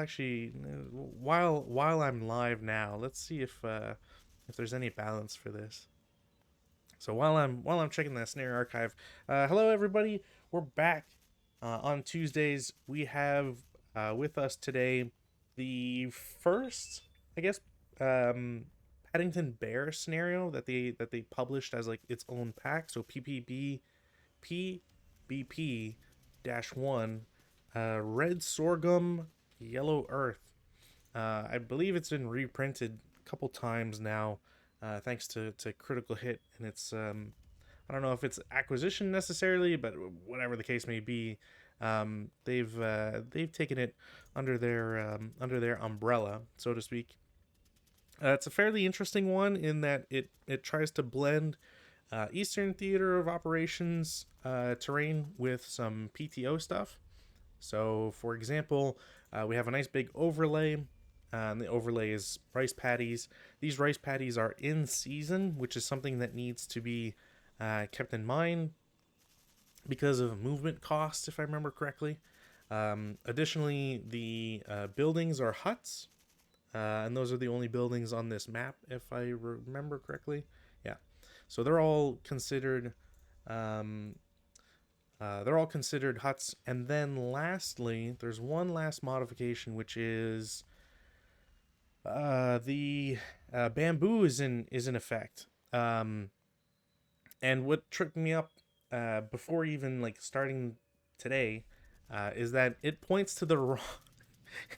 actually, while I'm live now, let's see if there's any balance for this. So while I'm checking that snare archive, hello everybody. We're back on Tuesdays. We have with us today the first, I guess, um, Paddington Bear scenario that they published as like its own pack. So PBP-1, Red Sorghum, Yellow Earth. I believe it's been reprinted a couple times now, thanks to Critical Hit, and it's I don't know if it's acquisition necessarily, but whatever the case may be, they've taken it under their umbrella, so to speak. It's a fairly interesting one in that it tries to blend Eastern Theater of Operations terrain with some PTO stuff. So, for example, we have a nice big overlay. And the overlay is rice patties. These rice patties are in season, which is something that needs to be kept in mind because of movement costs, if I remember correctly. Additionally, the buildings are huts, and those are the only buildings on this map, if I remember correctly. Yeah, so um, they're all considered huts. And then lastly, there's one last modification, which is the bamboo is in effect. And what tripped me up before even like starting today is that it points to the wrong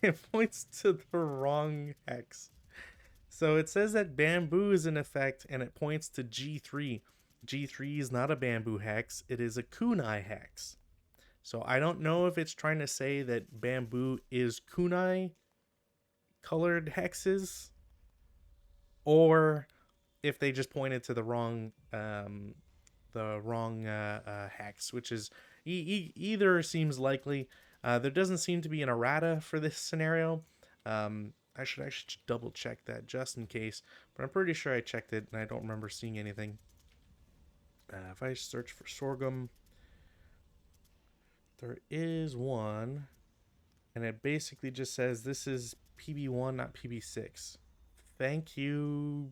it points to the wrong hex. So it says that bamboo is in effect, and it points to G3. G3 is not a bamboo hex; it is a kunai hex. So I don't know if it's trying to say that bamboo is kunai colored hexes, or if they just pointed to the wrong hex, which is either seems likely. There doesn't seem to be an errata for this scenario. I should actually double check that just in case, but I'm pretty sure I checked it and I don't remember seeing anything. If I search for sorghum, there is one, and it basically just says this is PB1, not PB6. Thank you,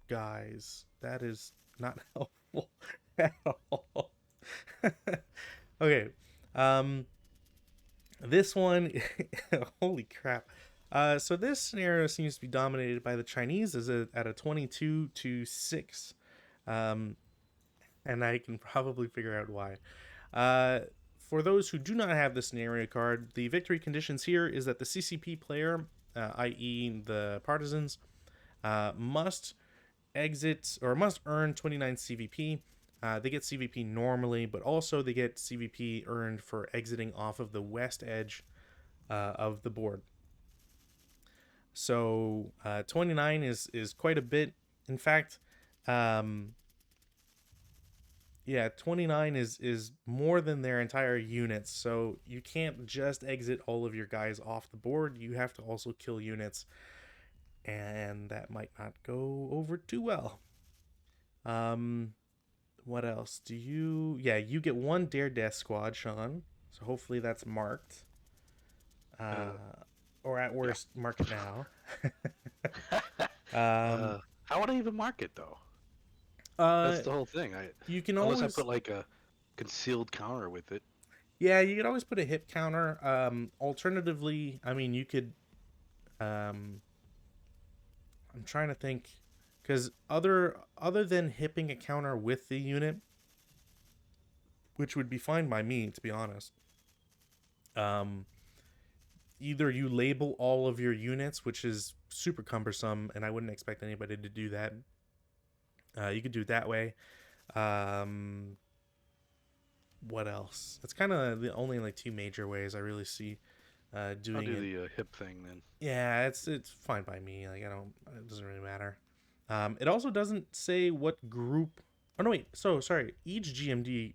guys. That is not helpful at all. Okay. Um, this one, holy crap. So this scenario seems to be dominated by the Chinese at a 22-6. Um, and I can probably figure out why. For those who do not have the scenario card, the victory conditions here is that the CCP player, i.e., the partisans, must exit or must earn 29 CVP. They get CVP normally, but also they get CVP earned for exiting off of the west edge of the board. So 29 is quite a bit. In fact, yeah, 29 is more than their entire units. So you can't just exit all of your guys off the board. You have to also kill units, and that might not go over too well. What else do you? Yeah, you get one Dare Death squad, Sean. So hopefully that's marked, uh, Uh, or at yeah. worst, mark it now. um, How would I even mark it though? uh, That's the whole thing. you can Unless I always, put like a concealed counter with it. yeah, you could always put a hip counter. Alternatively, I mean, you could. Um, I'm trying to think, because other than hipping a counter with the unit, which would be fine by me, to be honest. Um, Either you label all of your units, which is super cumbersome, and I wouldn't expect anybody to do that. You could do it that way. Um, what else? That's kind of the only like two major ways I really see I'll doing do it. the hip thing then. Yeah, it's fine by me. Like I don't, it doesn't really matter. It also doesn't say what group. Oh no, wait. So sorry. Each GMD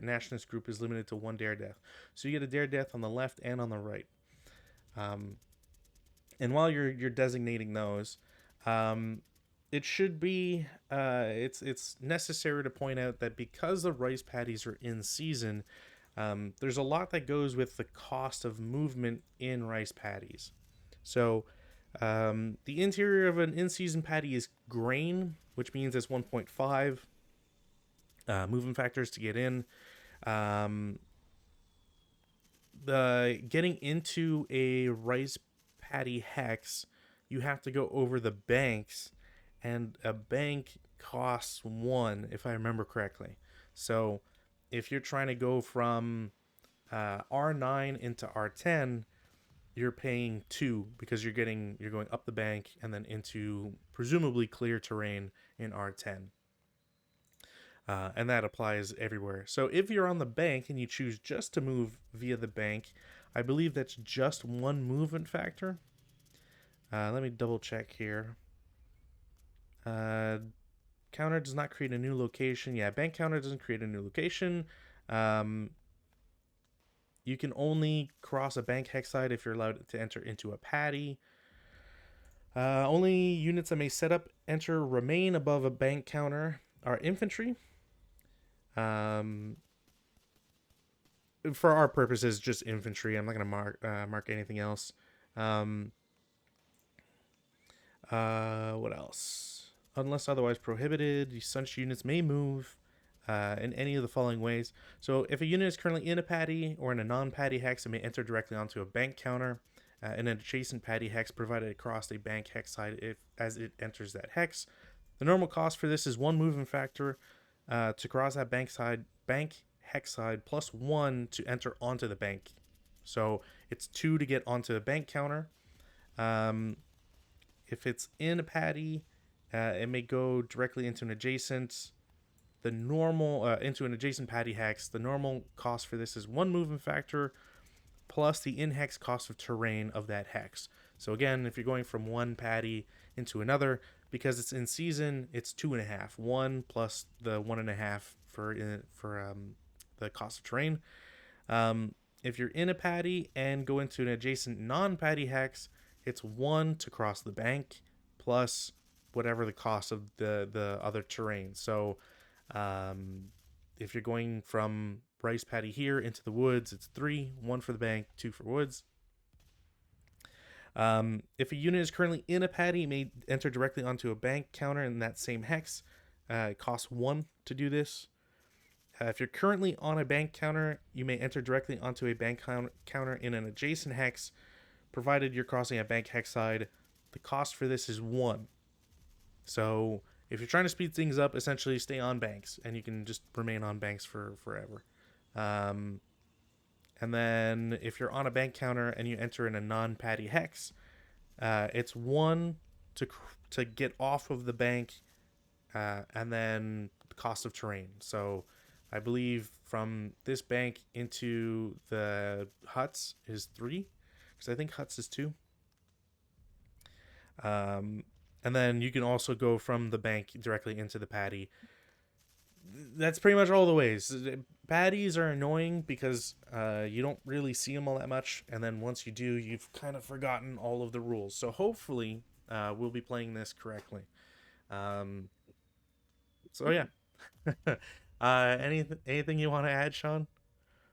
nationalist group is limited to one dare death. So you get a dare death on the left and on the right. Um, and while you're designating those, um, it should be it's necessary to point out that because the rice patties are in season, There's a lot that goes with the cost of movement in rice paddies. So, the interior of an in-season paddy is grain, which means it's 1.5 movement factors to get in. Um, the getting into a rice paddy hex, you have to go over the banks, and a bank costs 1, if I remember correctly. So, if you're trying to go from R9 into R10, you're paying 2 because you're going up the bank and then into presumably clear terrain in R10. And that applies everywhere. So if you're on the bank and you choose just to move via the bank, I believe that's just 1 movement factor. Let me double check here. Counter does not create a new location. Yeah, bank counter doesn't create a new location. Um, you can only cross a bank hex side if you're allowed to enter into a paddy. Only units that may set up, enter, remain above a bank counter are infantry. For our purposes, just infantry. I'm not going to mark anything else. What else? Unless otherwise prohibited, such units may move in any of the following ways. So, if a unit is currently in a paddy or in a non-paddy hex, it may enter directly onto a bank counter in an adjacent paddy hex, provided across a bank hex side if as it enters that hex. The normal cost for this is 1 movement factor to cross that bank hex side, plus 1 to enter onto the bank. So it's 2 to get onto the bank counter. If it's in a paddy, it may go directly into an adjacent. The normal into an adjacent paddy hex. The normal cost for this is 1 movement factor plus the in-hex cost of terrain of that hex. So again, if you're going from one paddy into another, because it's in season, it's 2.5. 1 plus the 1.5 for the cost of terrain. If you're in a paddy and go into an adjacent non-paddy hex, it's 1 to cross the bank plus whatever the cost of the other terrain. So if you're going from rice paddy here into the woods, it's 3, 1 for the bank, 2 for woods. If a unit is currently in a paddy, it may enter directly onto a bank counter in that same hex. It costs 1 to do this. If you're currently on a bank counter, you may enter directly onto a bank counter in an adjacent hex, provided you're crossing a bank hex side. The cost for this is 1. So if you're trying to speed things up, essentially stay on banks, and you can just remain on banks for forever. And then if you're on a bank counter and you enter in a non-paddy hex, it's 1 to get off of the bank, and then the cost of terrain. So I believe from this bank into the huts is 3, because I think huts is 2. And then you can also go from the bank directly into the paddy. That's pretty much all the ways. Paddies are annoying because you don't really see them all that much, and then once you do, you've kind of forgotten all of the rules. So hopefully, we'll be playing this correctly. So yeah. Anything you want to add, Sean?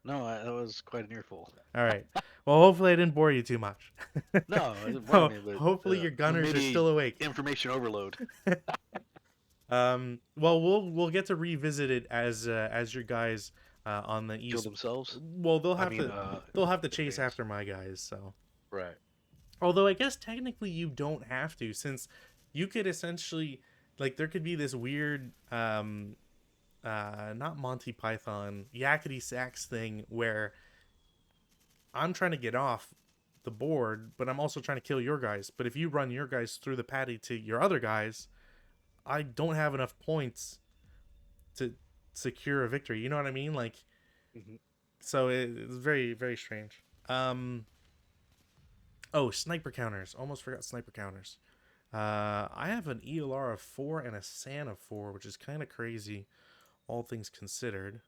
No, that was quite an earful. All right. Well, hopefully I didn't bore you too much. No, it didn't bore me, but Hopefully your gunners are maybe still awake. information overload. Well, we'll get to revisit it as your guys on the Kill east. themselves. Well, they'll have to chase advance. after my guys. So, Right. although I guess technically you don't have to, since you could essentially, like, there could be this weird not Monty Python, yakety sax thing where I'm trying to get off the board, but I'm also trying to kill your guys. But if you run your guys through the paddy to your other guys, I don't have enough points to secure a victory. You know what I mean? Like, so it's very, very strange. Oh, sniper counters. Almost forgot sniper counters. I have an ELR of 4 and a SAN of 4, which is kind of crazy, all things considered.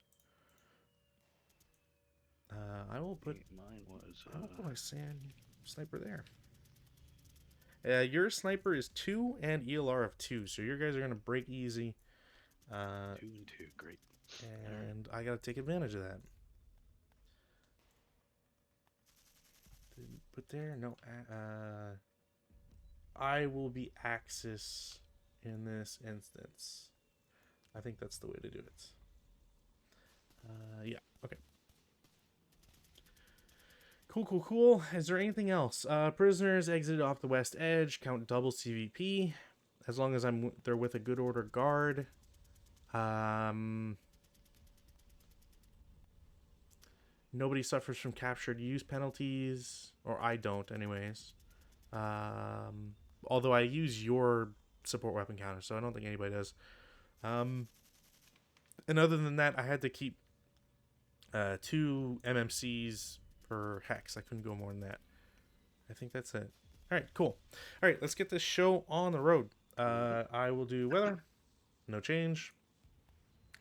I will put Mine was. I will put my SAN sniper there. Your sniper is 2 and ELR of 2, so your guys are gonna break easy. 2 and 2, great. And I gotta take advantage of that. put there? No. I will be Axis in this instance. I think that's the way to do it. Yeah. Okay. Cool. Is there anything else? Prisoners exited off the west edge. Count double CVP. As long as they're with a good order guard. Nobody suffers from captured use penalties, or I don't, anyways. Although I use your support weapon counter, so I don't think anybody does. And other than that, I had to keep 2 MMCs per hex. I couldn't go more than that. I think that's it. All right, cool. All right, let's get this show on the road. I will do weather. No change.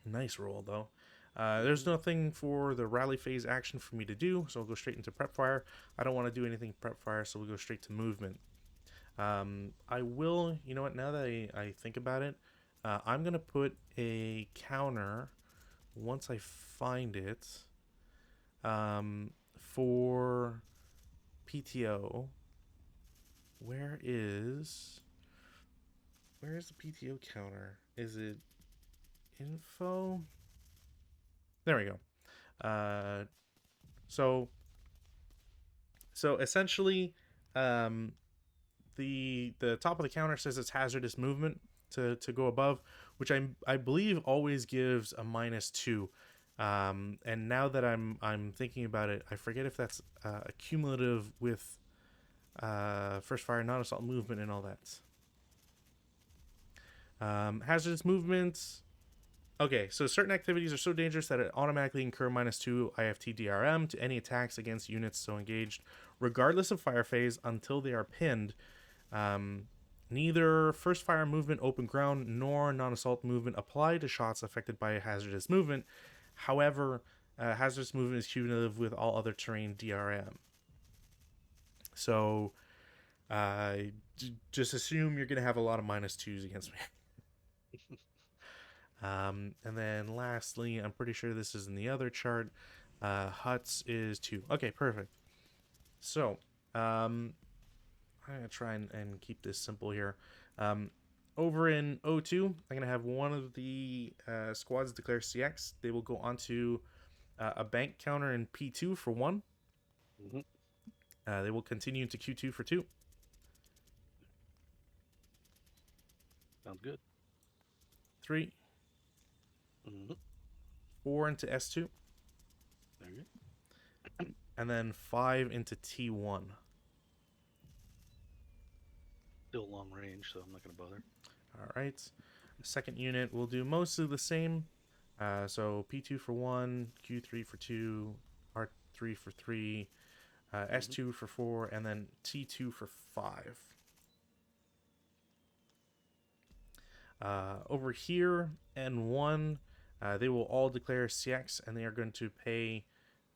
Nice roll, though. There's nothing for the rally phase action for me to do, so I'll go straight into prep fire. I don't want to do anything prep fire, so we'll go straight to movement. I will, you know what, now that I think about it, I'm going to put a counter once I find it for PTO. Where is the PTO counter? Is it info? There we go. So essentially, the top of the counter says it's hazardous movement to go above, which I believe always gives a -2. And now that I'm thinking about it, I forget if that's cumulative with first fire, non-assault movement, and all that. Hazardous movements. Okay, so certain activities are so dangerous that it automatically incur -2 IFT DRM to any attacks against units so engaged, regardless of fire phase, until they are pinned. Neither first fire movement, open ground, nor non-assault movement apply to shots affected by hazardous movement. However, hazardous movement is cumulative with all other terrain DRM. So, just assume you're going to have a lot of -2s against me. And then lastly, I'm pretty sure this is in the other chart. Huts is 2. Okay, perfect. So, I'm going to try and keep this simple here. Over in O2, I'm going to have one of the squads declare CX. They will go onto a bank counter in P2 for 1. They will continue into Q2 for 2. Sounds good. 3. 4 into S2. There you go. And then 5 into T1. Still long range, so I'm not going to bother. All right. Second unit will do mostly the same. So P2 for 1, Q3 for 2, R3 for 3, S2 for 4, and then T2 for 5. Over here, N1, they will all declare CX, and they are going to pay,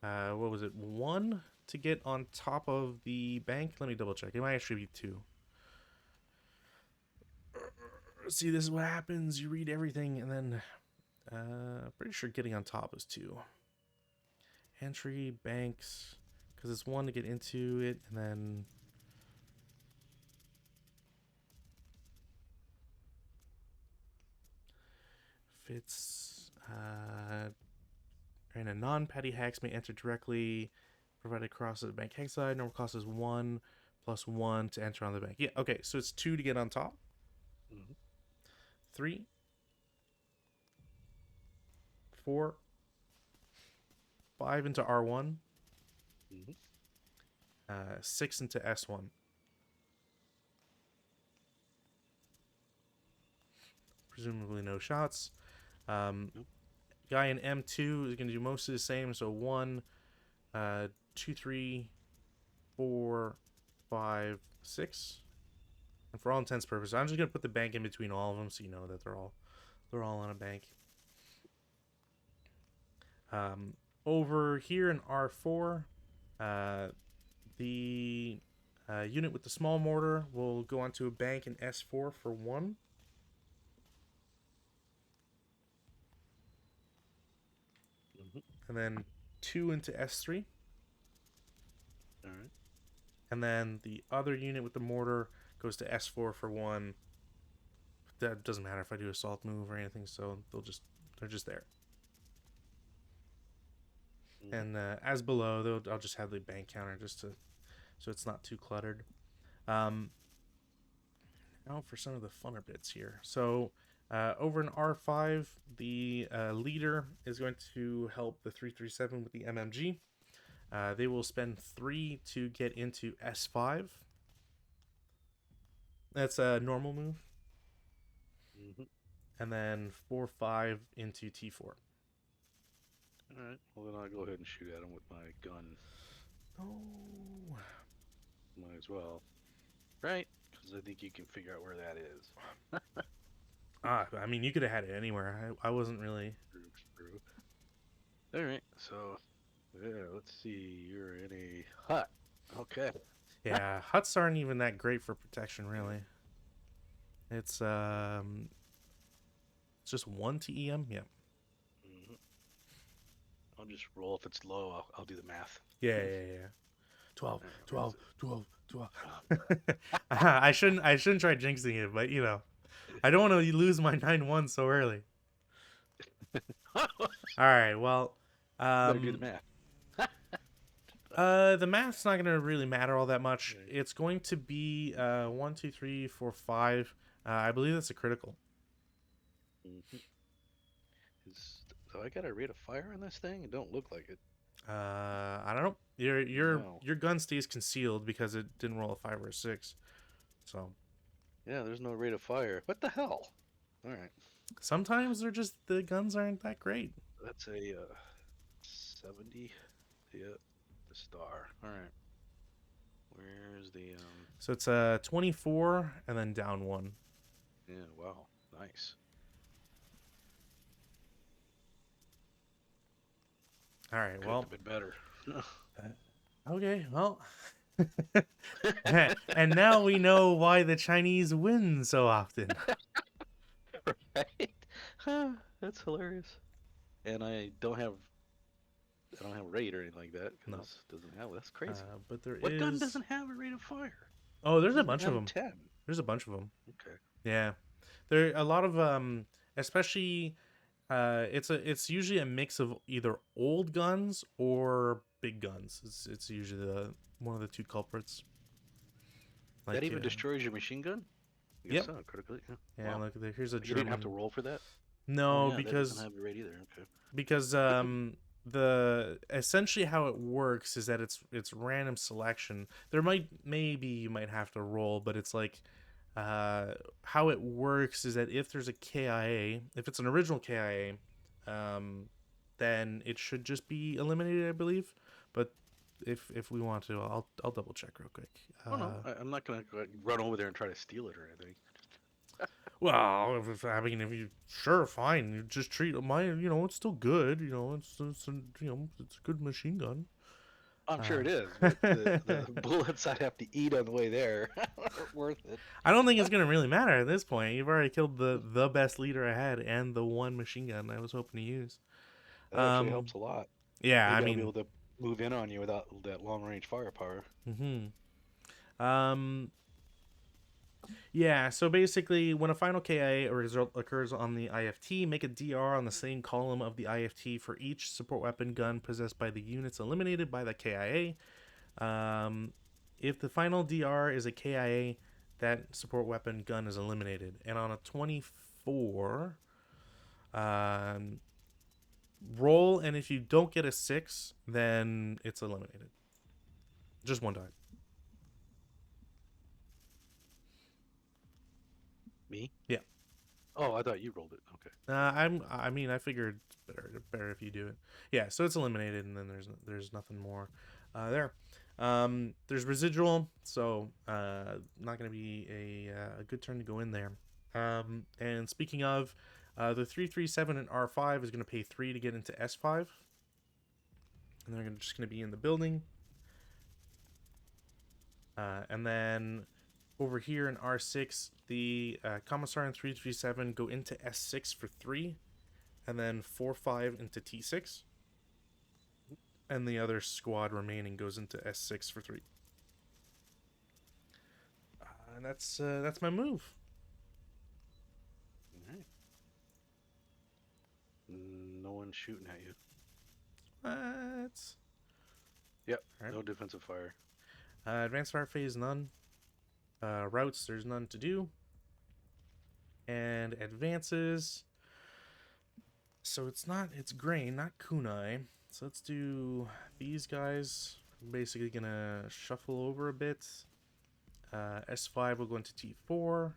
1 to get on top of the bank? Let me double check. It might actually be 2. See, this is what happens. You read everything, and then pretty sure getting on top is 2. Entry, banks, because it's 1 to get into it, and then if it's and a non-petty hex may enter directly, provided crosses the bank hex side. Normal cost is 1 plus 1 to enter on the bank. Yeah, okay, so it's 2 to get on top. 3, 4, 5 into R1, 6 into S1. Presumably no shots. Guy in M2 is going to do most of the same. So 1, 2, 3, 4, 5, 6. And for all intents and purposes, I'm just going to put the bank in between all of them so you know that they're all on a bank. Over here in R4, the unit with the small mortar will go onto a bank in S4 for 1. And then 2 into S3. All right. and then the other unit with the mortar goes to S4 for 1. That doesn't matter if I do a assault move or anything, so they're just there. Mm-hmm. And as below, I'll just have the bank counter just to so it's not too cluttered. Um, Now for some of the funner bits here. So over in R5, the leader is going to help the 337 with the MMG. They will spend 3 to get into S5. That's a normal move. Mm-hmm. And then 4-5 into T4. All right. Well, then I'll go ahead and shoot at him with my gun. Oh. Might as well. Right? Because I think you can figure out where that is. I mean, you could have had it anywhere. I wasn't really. True. All right. So, yeah, let's see. You're in a hut. Okay. Yeah, huts aren't even that great for protection, really. It's just 1 TEM. Yeah. Mm-hmm. I'll just roll. If it's low, I'll do the math. Yeah. 12, All right, where is 12, 12, 12. I shouldn't try jinxing it, but I don't want to lose my 9-1 so early. it? All right, well, Better do the math. the math's not gonna really matter all that much. Right. It's going to be 1, 2, 3, 4, 5. I believe that's a critical. Mm-hmm. So I got a rate of fire on this thing? It don't look like it. I don't know. No. Your gun stays concealed because it didn't roll a 5 or a 6. So Yeah, there's no rate of fire. What the hell? All right. sometimes the guns aren't that great. That's a 70. Yeah, the star. All right. Where's the So it's 24 and then down 1. Yeah, wow. Nice. All right, Could well, have been better. okay, well. And now we know why the Chinese win so often. Right? That's hilarious. And I don't have a rate or anything like that No, because it doesn't have. That's crazy. but there What gun is. doesn't have a rate of fire? Oh, This there's a is bunch of down them. 10. There's a bunch of them. Okay. Yeah, there are a lot of especially it's usually a mix of either old guns or big guns. It's usually the one of the two culprits. That Like even destroys your machine gun? I guess yep, so, critically. Yeah. yeah. Wow. Look, here's a You didn't have to German. roll for that? Oh No, yeah, that doesn't have a rate either. Okay. because the essentially how it works is that it's random selection. There maybe you might have to roll, but it's like how it works is that if there's a KIA, if it's an original KIA, then it should just be eliminated, I believe. But if we want to, I'll double check real quick. Oh no, I'm not gonna run over there and try to steal it or anything. Well, if you sure, fine, you just treat mine. It's still good. It's a good machine gun. I'm sure it is, but the bullets I'd have to eat on the way there aren't worth it. I don't think it's gonna really matter at this point. You've already killed the best leader I had and the one machine gun I was hoping to use. That actually helps a lot. Yeah, I Maybe I'll be mean, able to move in on you without that long range firepower. um, yeah. So basically, when a final KIA or result occurs on the IFT, make a DR on the same column of the IFT for each support weapon gun possessed by the units eliminated by the KIA. If the final DR is a KIA, that support weapon gun is eliminated. And on a 24, roll, and if you don't get a 6, then it's eliminated. Just one time. Me? Yeah. Oh, I thought you rolled it. Okay. I mean, I figured it's better if you do it. Yeah, so it's eliminated, and then there's nothing more there. There's residual, so not gonna be a good turn to go in there. And speaking of, the 337 and R5 is gonna pay 3 to get into S5, and they're just gonna be in the building. And then over here in R6, the Commissar and 337 go into S6 for 3, and then 4-5 into T6. And the other squad remaining goes into S6 for 3. And that's my move. All right. No one's shooting at you. What? Yep. All right. No defensive fire. Advanced fire phase, none. Routes, there's none to do. And advances. So it's grain, not kunai. So let's do these guys. I'm basically gonna shuffle over a bit. S5 will go into T4.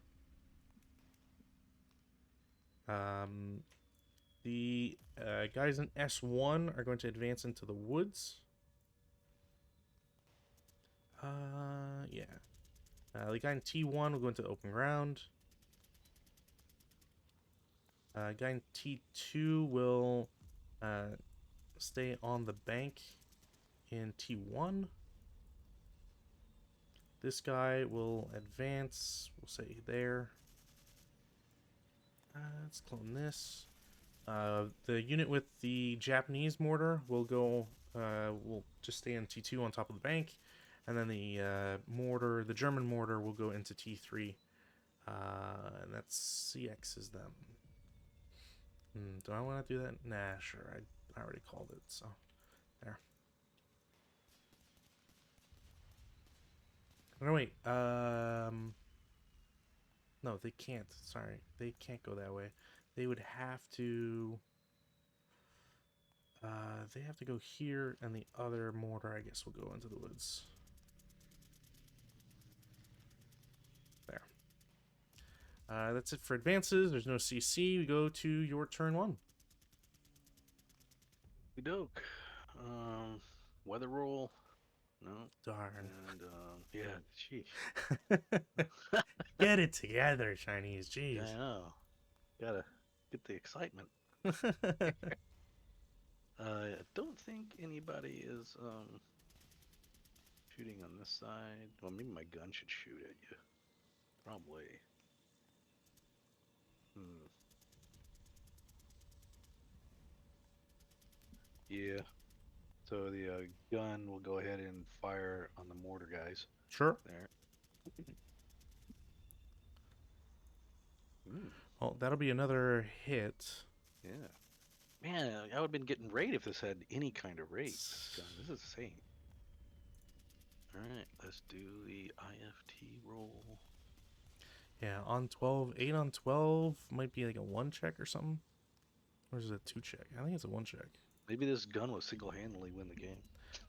The guys in S1 are going to advance into the woods. Yeah. The guy in T1 will go into open ground. Guy in T2 will stay on the bank in T1. This guy will advance, we'll say there. Let's clone this. The unit with the Japanese mortar will go, will just stay in T2 on top of the bank. And then the mortar, the German mortar, will go into T3. And that's CX is them. Do I want to do that? Nah, sure. I already called it, so there. No, wait. No, they can't. Sorry, they can't go that way. They would have to. They have to go here, and the other mortar, I guess, will go into the woods. There. That's it for advances. There's no CC. We go to your turn 1. Doke. Weather roll. No. Darn. And yeah, sheesh. Get it together, Chinese. Jeez. Yeah, I know. Gotta get the excitement. I don't think anybody is shooting on this side. Well, maybe my gun should shoot at you. Probably. Yeah. So the gun will go ahead and fire on the mortar guys. Sure. There. Well, that'll be another hit. Yeah. Man, I would have been getting raid if this had any kind of raid. This is insane. Alright, let's do the IFT roll. Yeah, on 12, 8 on 12 might be like a 1 check or something. Or is it a 2 check? I think it's a 1 check. Maybe this gun will single-handedly win the game.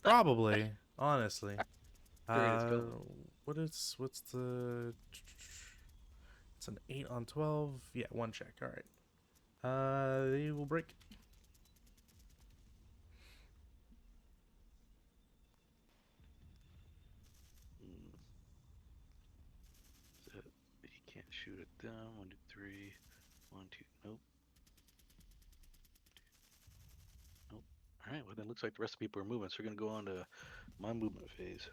Probably, honestly. Greatest What's the? It's an 8 on 12. Yeah, 1 check. All right. They will break. He can't shoot it down. 1, 2, 3. 1, 2. Nope. Nope. All right. Well, then it looks like the rest of the people are moving. So we're gonna go on to my movement phase,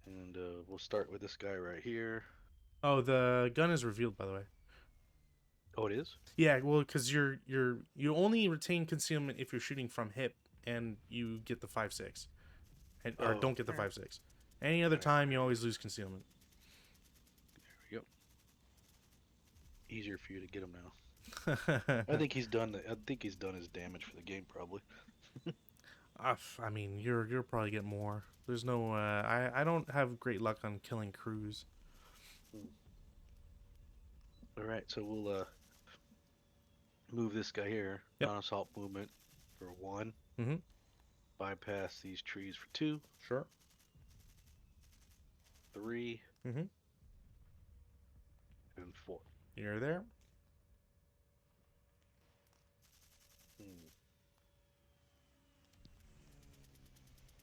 and we'll start with this guy right here. Oh, the gun is revealed, by the way. Oh, it is? Yeah, well, because you only retain concealment if you're shooting from hip, and you get the 5.6, or don't get the 5.6. Any other time, you always lose concealment. There we go. Easier for you to get him now. I think he's done. I think he's done his damage for the game, probably. I mean, you're probably get more. There's no. I don't have great luck on killing crews. All right, so we'll move this guy here. Yep. Non-assault movement for 1. Mm-hmm. Bypass these trees for 2. Sure. 3. Mm-hmm. And 4. You're there.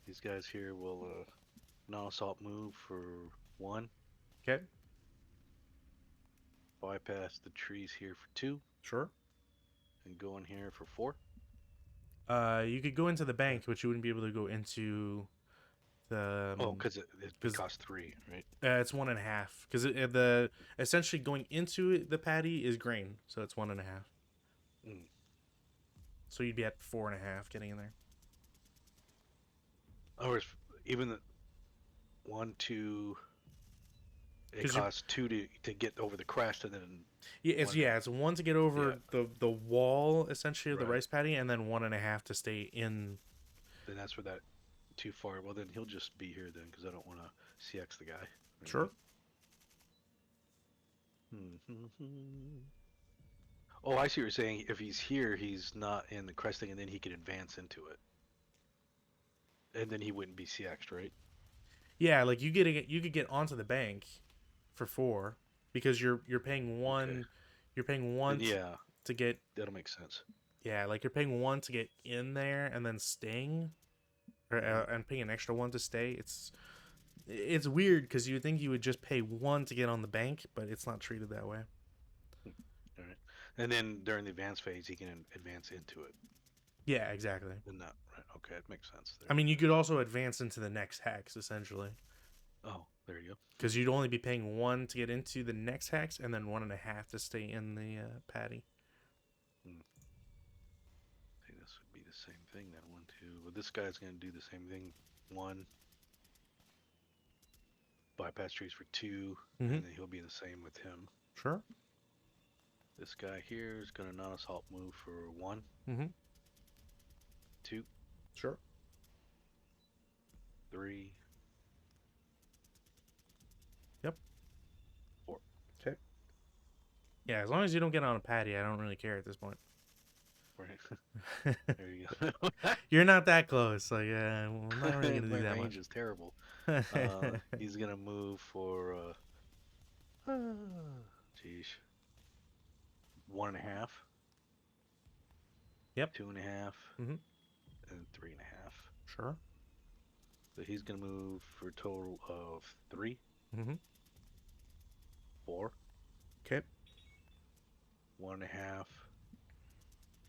These guys here will non-assault move for 1. Okay. Bypass the trees here for 2. Sure. And go in here for 4. You could go into the bank, but you wouldn't be able to go into the. Because it costs 3, right? It's 1.5. Because the essentially going into the patty is grain, so it's 1.5. So you'd be at 4.5 getting in there. Or even the 1, 2, It costs 2 to get over the crest, and then it's one to get yeah, over the wall essentially of the right. rice paddy, and then 1.5 to stay in. Then that's where that too far. Well, then he'll just be here then, because I don't want to CX the guy. Sure. Oh, I see what you're saying. If he's here, he's not in the cresting, and then he could advance into it, and then he wouldn't be CX'd, right? Yeah, like you could get onto the bank for 4 because you're paying Okay. one. You're paying Then one yeah, to get. that'll make sense. Yeah, like you're paying 1 to get in there and then staying, Hmm. and paying an extra 1 to stay. It's weird because you would think you would just pay 1 to get on the bank, but it's not treated that way. All right. And then during the advance phase, he can advance into it. Yeah, exactly. And not right. Okay, it makes sense I there. mean, you could also advance into the next hex essentially, Oh, there you go. because you'd only be paying 1 to get into the next hex, and then 1.5 to stay in the patty. Hmm. I think this would be the same thing then. 1, 2. Well, this guy's gonna do the same thing. 1 bypass trees for 2, Mm-hmm. and then he'll be the same with him. Sure. This guy here is gonna non-assault move for 1, Mm-hmm. 2, Sure. 3, Yep. 4. Okay. Yeah, as long as you don't get on a patty, I don't really care at this point. Right. There you go. You're not that close. Like, I'm not really gonna My do that range much. is terrible. He's gonna move for geez, 1.5, Yep. 2.5, Mm-hmm. and 3.5. Sure. So he's gonna move for a total of 3, Mm-hmm. 4, Okay. 1.5,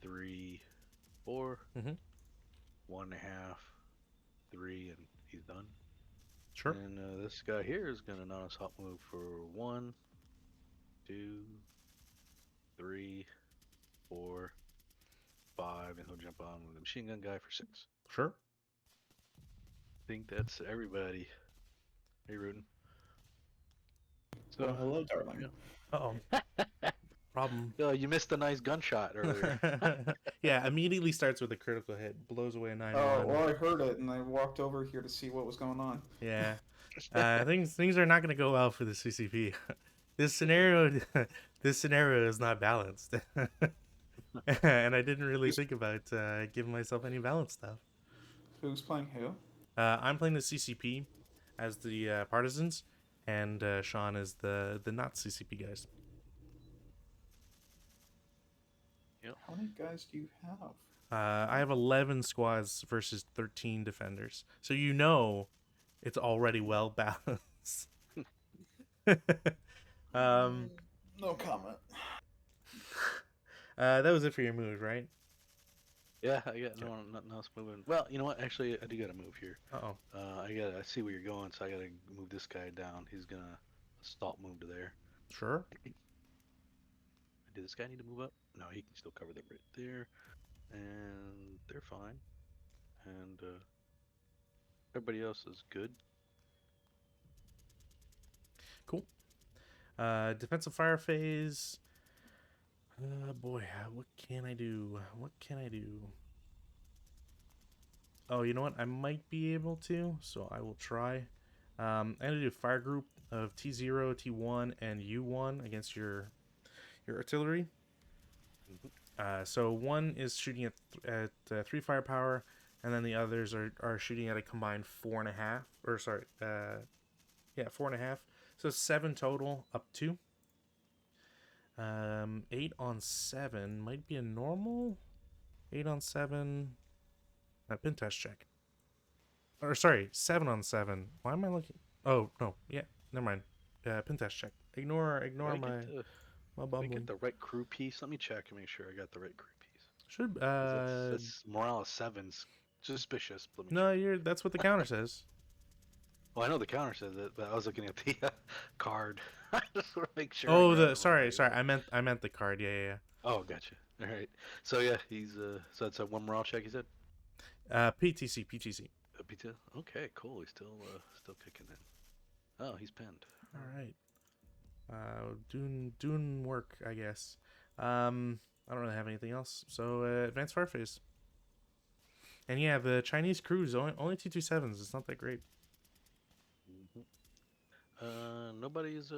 3, 4, Mm-hmm. 1.5, 3, and he's done. Sure. And this guy here is gonna non-assault move for 1, 2, 3, 4, 5, and he'll jump on with the machine gun guy for 6. Sure. I think that's everybody. Hey, Rudin. Well, So, hello, darling. Uh-oh. Problem. you missed a nice gunshot earlier. Yeah, immediately starts with a critical hit, blows away a 9-1. Oh, well, I heard it, and I walked over here to see what was going on. Yeah. Things are not going to go well for the CCP. This scenario this scenario is not balanced. And I didn't really think about giving myself any balanced stuff. Who's playing who? I'm playing the CCP as the partisans, and Sean is the not CCP guys. How many guys do you have? I have 11 squads versus 13 defenders, so you know it's already well balanced. um, No comment. that was it for your move, right? Yeah, I got nothing else moving. Well, you know what? Actually, I do gotta move here. Uh-oh. I see where you're going, so I gotta move this guy down. He's gonna stalk move to there. Sure. Did this guy need to move up? No, he can still cover them right there, and they're fine. And everybody else is good. Cool. Defensive fire phase. Boy, what can I do? What can I do? Oh, you know what? I might be able to, so I will try. I'm gonna do a fire group of T0, T1, and U1 against your artillery. So 1 is shooting at 3 firepower, and then the others are shooting at a combined 4.5. Or sorry, 4.5. So 7 total, up 2. 8 on 7 might be a normal. 8 on 7. Pin test check. Or sorry, 7 on 7. Why am I looking? Oh no, yeah, never mind. Pin test check. Ignore Did my I get bumbling. the right crew piece? Let me check and make sure I got the right crew piece. Should 'Cause that's morale of 7's suspicious. Let me no, check. that's what the counter says. Well, I know the counter says it, but I was looking at the card. I just want to make sure. Oh, I sorry. I meant the card. Yeah. Oh, gotcha. All right. So yeah, he's so that's a 1 morale check. You said. PTC. A pizza. Okay, cool. He's still kicking in. Oh, he's pinned. All right. Doing work, I guess. I don't really have anything else. So advanced fire phase. And yeah, the Chinese crews only 227s. It's not that great. Nobody's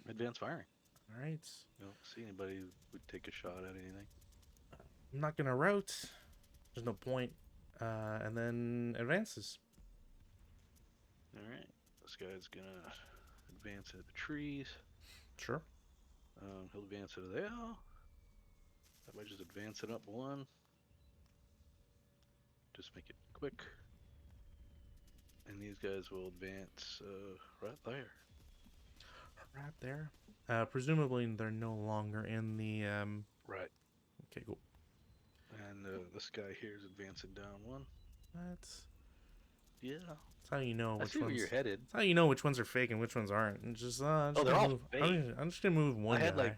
advanced firing. All right. I don't see anybody who would take a shot at anything. I'm not gonna route. There's no point. And then advances. All right, this guy's gonna advance into the trees. Sure. He'll advance into there. I might just advance it up one. Just make it quick. And these guys will advance right there. Right there. Presumably they're no longer in the Right. Okay, cool. And this guy here is advancing down one. That's Yeah. how you know I which see where ones. you're headed. That's how you know which ones are fake and which ones aren't. And just I'm just Oh, they're gonna all move. fake. I'm just gonna move one I had guy.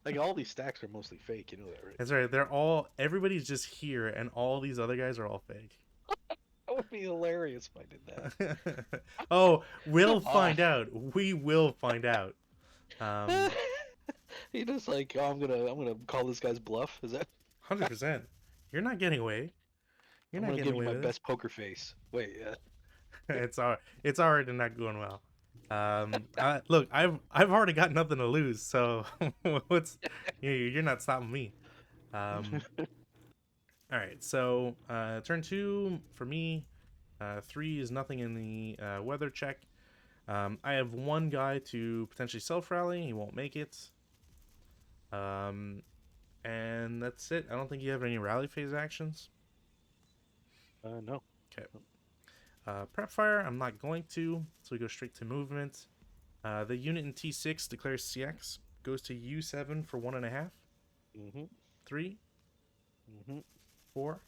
like all these stacks are mostly fake. You know that, right? That's right. They're all. Everybody's just here, and all these other guys are all fake. That would be hilarious if I did that. Oh, we'll Come find out. We will find out. He just like, oh, I'm gonna call this guy's bluff. Is that? 100%. You're not getting away. You're I'm not gonna getting give you away my with best poker face. Wait, yeah. it. It's already not going well. Look, I've already got nothing to lose, so what's you're not stopping me. All right, so turn 2 for me. 3 is nothing in the weather check. I have one guy to potentially self rally. He won't make it. And that's it. I don't think you have any rally phase actions. No. Okay. Prep fire, I'm not going to, so we go straight to movement. The unit in T6 declares CX, goes to U7 for 1.5. Mm-hmm. 3, Mm-hmm. 4,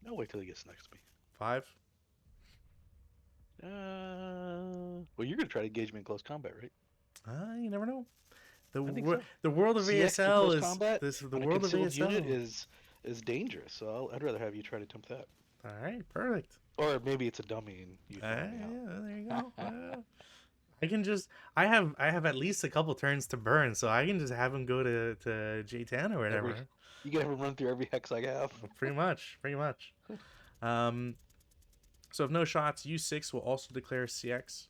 I'll wait till he gets next to me. 5. Well, you're gonna try to engage me in close combat, right? You never know. The I think so. the world of CX for ASL close is combat the on a world of concealed ASL. unit is dangerous. So I'd rather have you try to attempt that, All right, perfect. or maybe it's a dummy and you find me out. Yeah, there you go. I can just I have at least a couple turns to burn, so I can just have him go to J10 or whatever. You can have him run through every hex I have. Pretty much. So if no shots, U6 will also declare CX.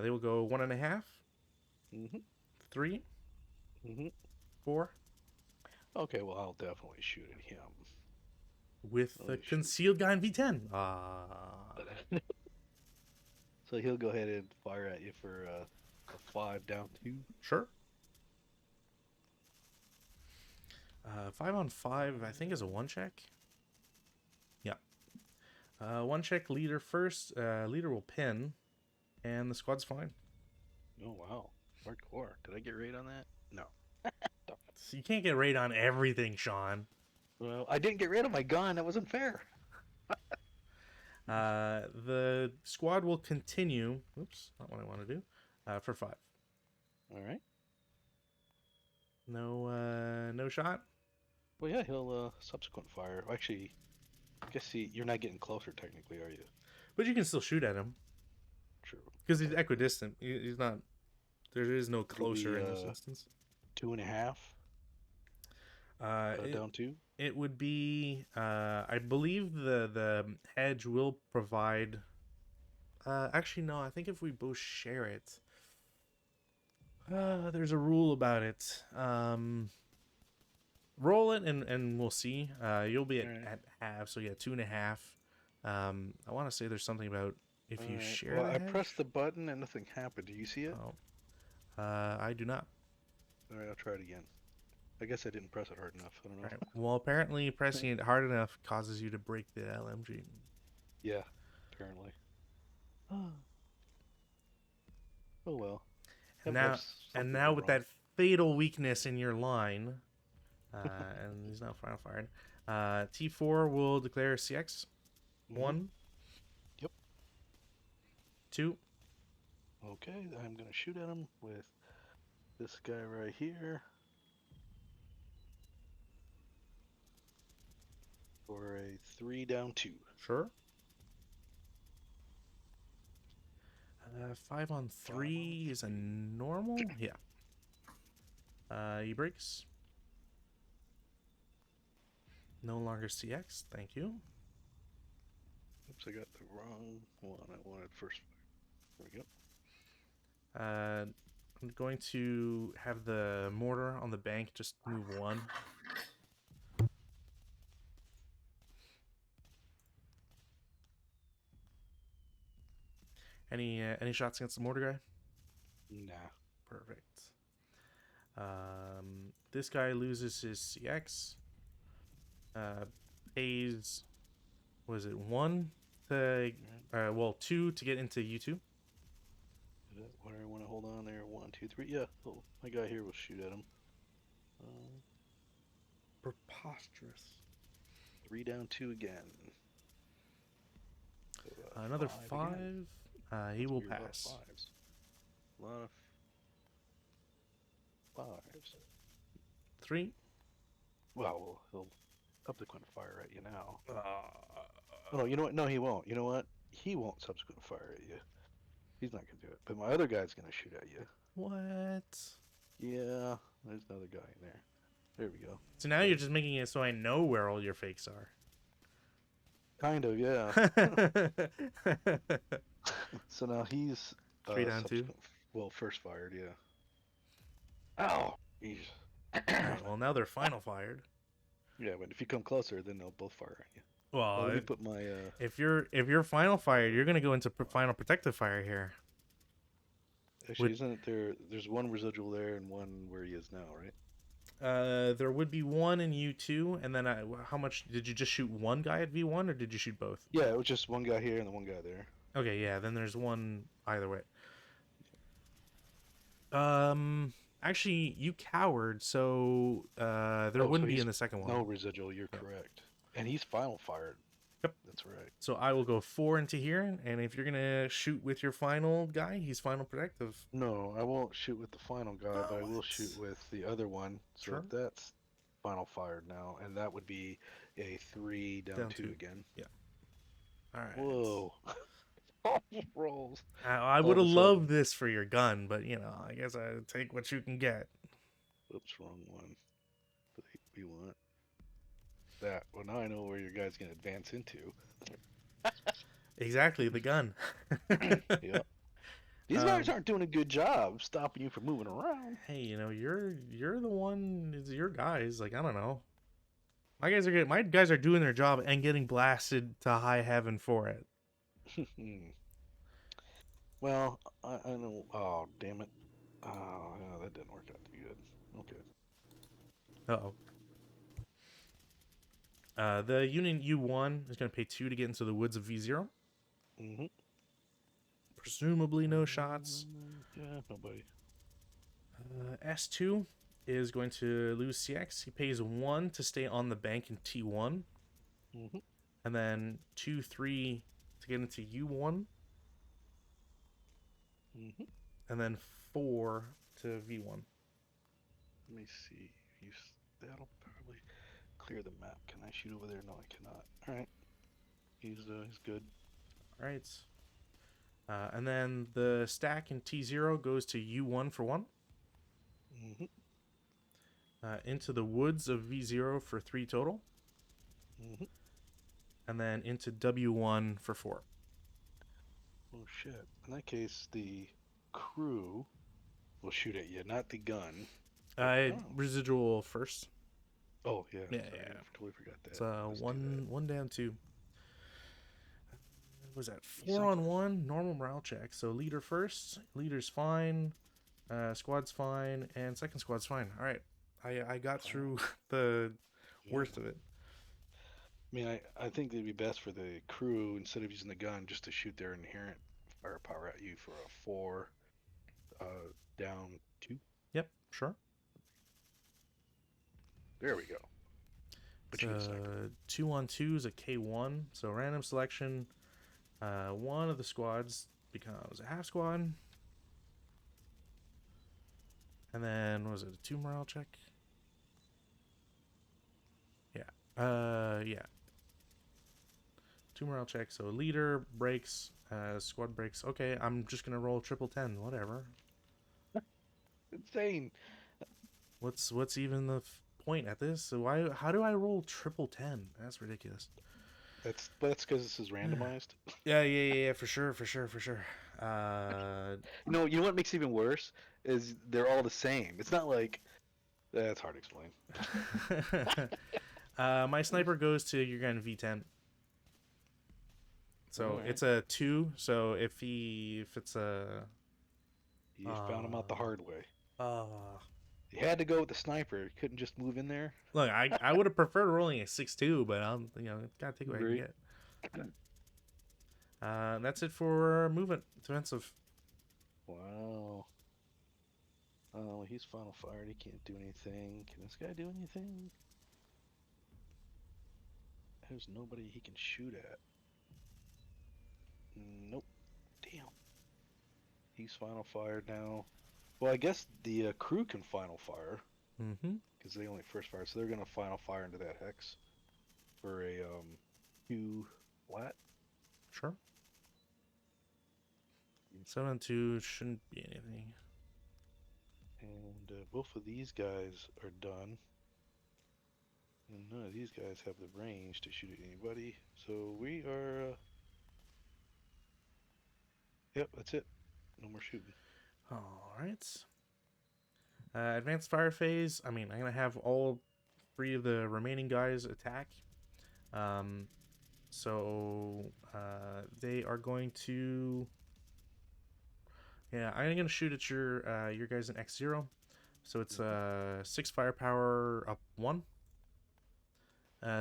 They will go 1.5, Mm-hmm. 3, Mm-hmm. 4, Okay, well I'll definitely shoot at him. with the Holy shit. concealed guy in V10. So he'll go ahead and fire at you for a 5 down 2. Sure. 5 on 5, I think, is a 1 check. Yeah. 1 check, leader first. Leader will pin, and the squad's fine. Oh wow, hardcore. Did I get raid on that? No. So you can't get raid on everything, Sean. Well, I didn't get rid of my gun. That wasn't fair. The squad will continue. Oops, not what I want to do. For 5. All right. No shot. Well, yeah, he'll subsequent fire. Actually, I guess you're not getting closer technically, are you? But you can still shoot at him True. because he's equidistant. He's not. There is no closer in this instance. 2.5. Down 2. It would be. I believe the hedge will provide. Actually, no. I think if we both share it, there's a rule about it. Roll it and we'll see. You'll be at half, so yeah, 2.5. I want to say there's something about if you share. Well, the I hedge? pressed the button and nothing happened. Do you see it? Oh. I do not. All right, I'll try it again. I guess I didn't press it hard enough. I don't know. All right. Well, apparently pressing it hard enough causes you to break the LMG. Yeah, apparently. Oh well. And now with that fatal weakness in your line, and he's now final fired. T4 will declare CX. 1. Yep. 2. Okay, I'm gonna shoot at him with this guy right here for a 3 down 2. Sure. 5 on 3 is a normal. Yeah. He breaks. No longer CX. Thank you. Oops, I got the wrong one. I wanted first. There we go. I'm going to have the mortar on the bank just move 1. Any shots against the mortar guy? Nah. Perfect. This guy loses his CX. Pays, was it 1 to, well, 2 to get into U2. What do I want to hold on there? 1, 2, 3. Yeah, oh, my guy here will shoot at him. Preposterous. 3 down, 2 again. So, Another 5. again. He That's will weird, pass. A lot of 5s. 3. Well, he'll subsequent fire at you now. Oh, no, you know what? No, he won't. You know what? He won't subsequent fire at you. He's not going to do it. But my other guy's going to shoot at you. What? Yeah, there's another guy in there. There we go. So now you're just making it so I know where all your fakes are. Kind of, yeah. So now he's 3 down 2. Well, first fired, yeah. Ow! Jeez. Alright, well, now they're final fired. Yeah, but if you come closer, then they'll both fire at you. Well, Let me put my. if you're final fired, you're gonna go into final protective fire here. Actually, isn't it there? There's 1 residual there and 1 where he is now, right? There would be 1 in U2, and then how much did you just shoot 1 guy at V1, or did you shoot both? Yeah, it was just 1 guy here and the 1 guy there. Okay, yeah, then there's 1 either way. Actually, you coward, so there wouldn't be in the second one. No residual, you're correct. And he's final fired. Yep. That's right. So I will go 4 into here, and if you're gonna shoot with your final guy, he's final protective. No, I won't shoot with the final guy, but I will What? shoot with the other one. So Sure. that's final fired now, and that would be a 3 down 2 again. Yeah. All right. Whoa. Almost rolls. I would have loved this for your gun, but you know, I guess I take what you can get. Oops, wrong one. We want that. Well, now I know where your guy's going to advance into. Exactly, the gun. Yep. These guys aren't doing a good job stopping you from moving around. Hey, you know, you're the one. It's your guys. Like, I don't know. My guys are doing their job and getting blasted to high heaven for it. Well, I know. Oh, damn it. Oh, yeah, that didn't work out too good. Okay. Uh-oh. The Union U1 is going to pay 2 to get into the woods of V0. Mm-hmm. Presumably no shots. Yeah, nobody. S2 is going to lose CX. He pays 1 to stay on the bank in T1. Mm-hmm. And then 2, 3 to get into U1. Mm-hmm. And then 4 to V1. Let me see. That'll probably clear the map. Can I shoot over there? No, I cannot. All right. He's good. All right. And then the stack in T0 goes to U1 for 1. Mm-hmm. Into the woods of V0 for 3 total. Mm-hmm. And then into W1 for 4. Oh, shit. In that case, the crew will shoot at you, not the gun. Residual first. Oh, yeah. Yeah, Sorry, yeah. I totally forgot that. It's Let's do that. one down 2. What was that 4 on 1 normal morale check? So leader first, leader's fine, squad's fine, and second squad's fine. All right, I got through the worst of it. I mean, I think it'd be best for the crew, instead of using the gun, just to shoot their inherent firepower at you for a 4 down 2. Yep, sure. There we go. But you get second. 2 on 2 is a K1, so random selection. One of the squads becomes a half squad. And then, what was it, a 2 morale check? Yeah. Yeah. 2 morale check, so leader breaks, Squad breaks. Okay, I'm just gonna roll triple 10. Whatever. Insane. What's even the point at this? So why? How do I roll triple 10? That's ridiculous. That's because this is randomized. Yeah, for sure. You know what makes it even worse is they're all the same. It's not like that's hard to explain. My sniper goes to your gun V10. So Alright. it's a 2. So if it's a You found him out the hard way. uh You had to go with the sniper. You couldn't just move in there. look, I would have preferred rolling a 6-2, but gotta take what I can Agree. get. That's it for movement defensive. Wow. Oh, he's final fired. He can't do anything. Can this guy do anything? There's nobody he can shoot at. Nope. Damn. He's final fired now. Well, I guess the crew can final fire Mm-hmm. because they only first fire, so they're gonna final fire into that hex for a 2 flat. Sure. 7-2 shouldn't be anything. And both of these guys are done. And none of these guys have the range to shoot at anybody. So we are... Yep, that's it. No more shooting. All right. Advanced fire phase. I mean, I'm gonna have all 3 of the remaining guys attack. So they are going to. Yeah, I'm gonna shoot at your guys in X0. So it's 6 firepower up 1.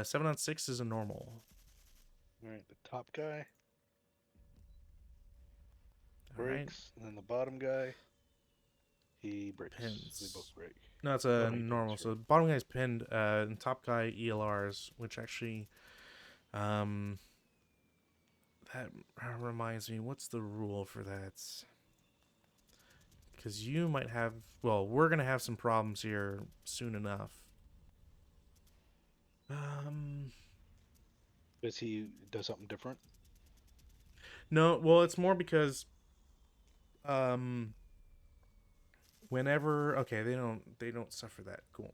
7 on 6 is a normal. Alright, the top guy All right. breaks, and then the bottom guy, he breaks. Pins. They both break. No, it's a Oh, he normal. pins, So right. bottom guy's pinned, and top guy ELRs, which actually, that reminds me, what's the rule for that? Because you might have, well, we're gonna have some problems here soon enough. Does he do something different? No, well, it's more because, whenever, okay, they don't suffer that. Cool.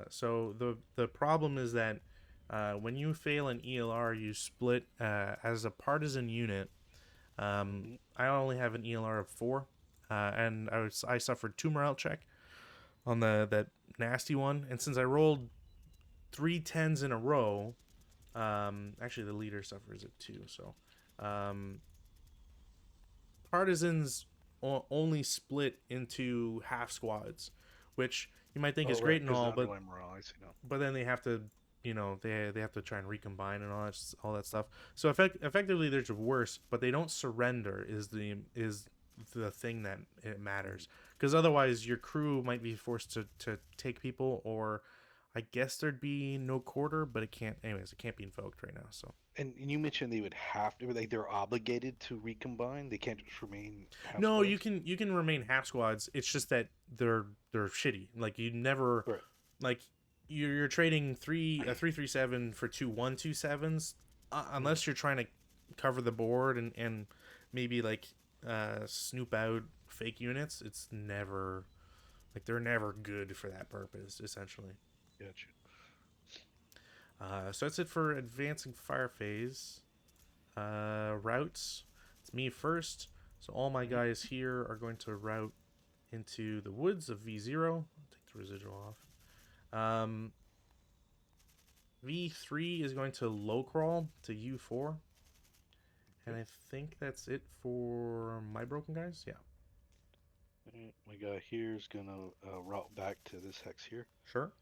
So the problem is that when you fail an ELR, you split as a partisan unit. I only have an ELR of 4, and I suffered 2 morale check on that nasty one, and since I rolled 3 10s in a row, actually the leader suffers it too. So partisans only split into half squads, which you might think is great and all, but morale, I see now. but then they have to, they have to try and recombine and all that stuff. So effectively they're just worse, but they don't surrender is the thing that it matters, because otherwise your crew might be forced to take people, or I guess there'd be no quarter, but it can't be invoked right now. So And you mentioned they would have to, like they're obligated to recombine. They can't just remain. Half no, squads? you can remain half squads. It's just that they're shitty. Like you never Right. like you're trading 3-3-7 for 2 1-2-7s, unless you're trying to cover the board and maybe like snoop out fake units. It's never like they're never good for that purpose essentially. Gotcha. So that's it for advancing fire phase. Routes. It's me first. So all my guys here are going to route into the woods of V0. Take the residual off. V3 is going to low crawl to U4. And I think that's it for my broken guys. Yeah. Alright, my guy here is gonna route back to this hex here. Sure.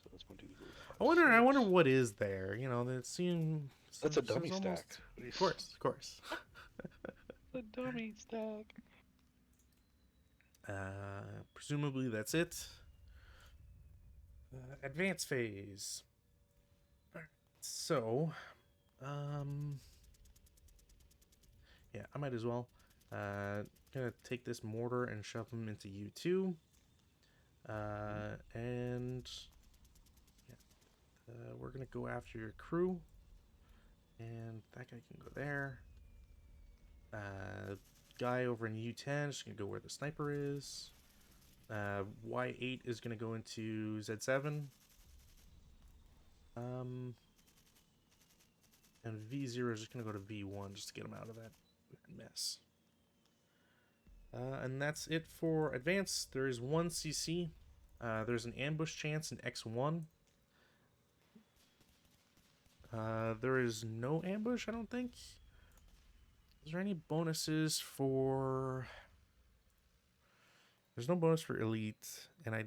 So that's going to go. I wonder what is there. That seems. That's a dummy stack. Of course. A dummy stack. Presumably that's it. Advance phase. Alright, so, yeah, I might as well. Gonna take this mortar and shove them into U2. And yeah, we're gonna go after your crew, and that guy can go there. Guy over in U10 is going to go where the sniper is. Y8 is going to go into Z7. And V0 is just going to go to V1 just to get him out of that mess. And that's it for advance. There is 1 CC. There's an ambush chance in X1. There is no ambush, I don't think. Is there any bonuses for... There's no bonus for elite, and I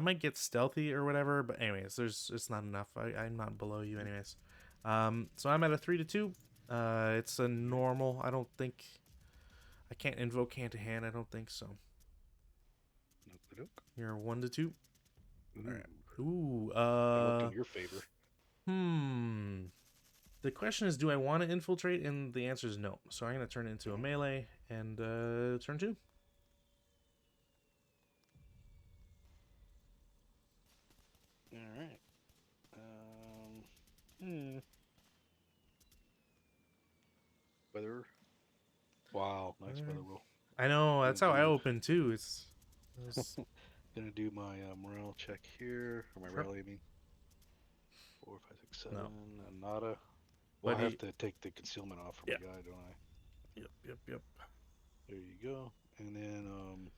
might get stealthy or whatever, but anyways, it's not enough. I'm not below you anyways. So I'm at a 3-2. It's a normal. I don't think I can't invoke hand to hand. I don't think so. You're 1-2. Ooh, All right. Ooh. that worked in your favor. The question is, do I want to infiltrate? And the answer is no. So I'm gonna turn it into a melee and turn 2. All right. Weather. Wow, nice weather roll. I know, that's how I open too. It's Gonna do my morale check here, or my Sure. rally, I mean. 4, 5, 6, 7, No. and nada. Well, But I have to take the concealment off from Yeah. the guy, don't I? Yep. There you go. And then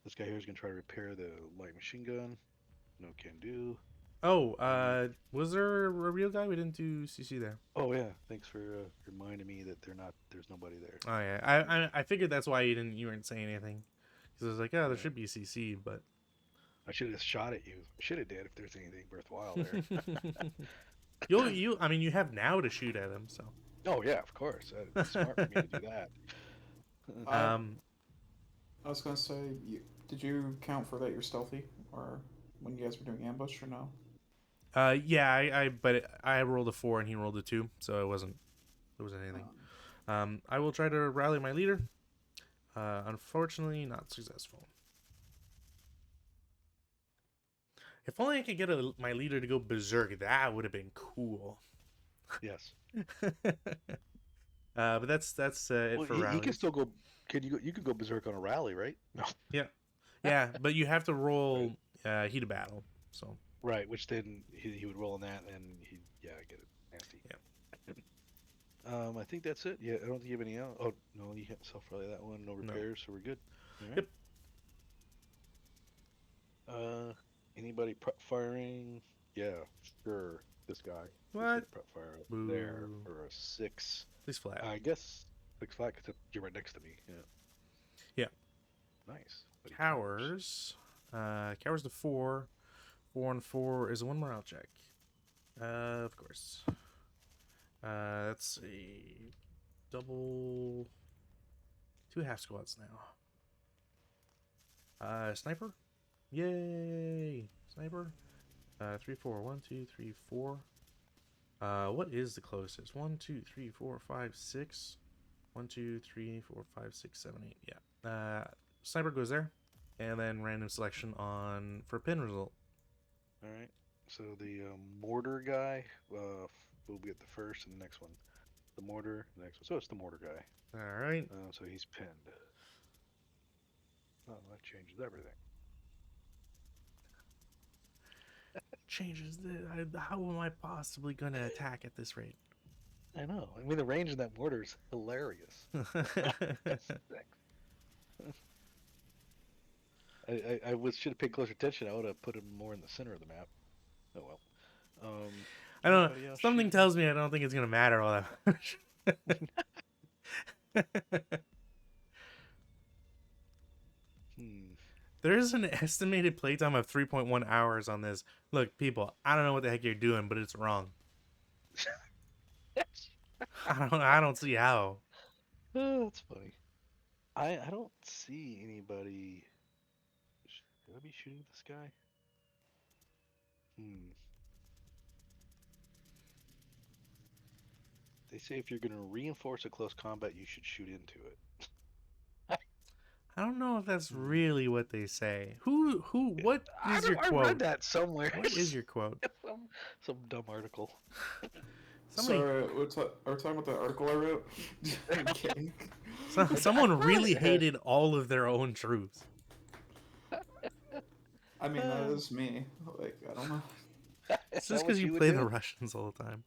this guy here is gonna try to repair the light machine gun. No can do. Oh, was there a real guy? We didn't do CC there. Oh yeah, thanks for reminding me that there's nobody there. Oh yeah, I figured that's why you weren't saying anything, because I was like, oh, there Yeah. should be CC, but I should have shot at you. Should have did if there's anything worthwhile there. I mean, you have now to shoot at him, so. Oh yeah, of course. It's smart for me to do that. I was gonna say, did you count for that you're stealthy, or when you guys were doing ambush, or no? Yeah, but I rolled a 4 and he rolled a 2, so it wasn't anything. I will try to rally my leader. Unfortunately, not successful. If only I could get my leader to go berserk, that would have been cool. Yes. But that's it Well, for he rallies. can still go. You could go berserk on a rally, right? No. Yeah, but you have to roll heat of battle. So Right, which then he would roll on that, and I get it. Nasty. Yeah. I think that's it. Yeah, I don't think you have any else. Oh no, you can't self rally that one. No repairs, so we're good. All right. Yep. Anybody prep firing? Yeah, sure. This guy. What? Prep fire up Boo. there for a 6. Please flat. I guess 6 flat because you're right next to me. Yeah. Yeah. Nice. Buddy Cowers. Cowers to 4. 4 and 4 is a 1 morale check. Of course. That's a double. 2 half squads now. Sniper. Yay! Sniper. 3, 4. 1, 2, 3, 4. What is the closest? 1, 2, 3, 4, 5, 6. 1, 2, 3, 4, 5, 6, 7, 8. Yeah. Sniper goes there, and then random selection for pin result. All right. So the mortar guy will be at the first, and the next one, the mortar. The next one. So it's the mortar guy. All right. So he's pinned. Oh, that changes everything. Changes the. How am I possibly gonna attack at this rate? I know. I mean, the range in that mortar is hilarious. I should have paid closer attention. I would have put him more in the center of the map. Oh well. I don't Anybody know. else Something shooting? tells me I don't think it's gonna matter all that much. There's an estimated playtime of 3.1 hours on this. Look, people, I don't know what the heck you're doing, but it's wrong. I don't see how. Oh, that's funny. I don't see anybody. Should I be shooting this guy? They say if you're going to reinforce a close combat, you should shoot into it. I don't know if that's really what they say. What is your I quote? read that somewhere. What is your quote? Some dumb article. Somebody, Are we talking about the article I wrote? I'm kidding. someone really it. hated all of their own troops. I mean, that is me. Like, I don't know. It's Is just that because what you you would play the do? Russians all the time.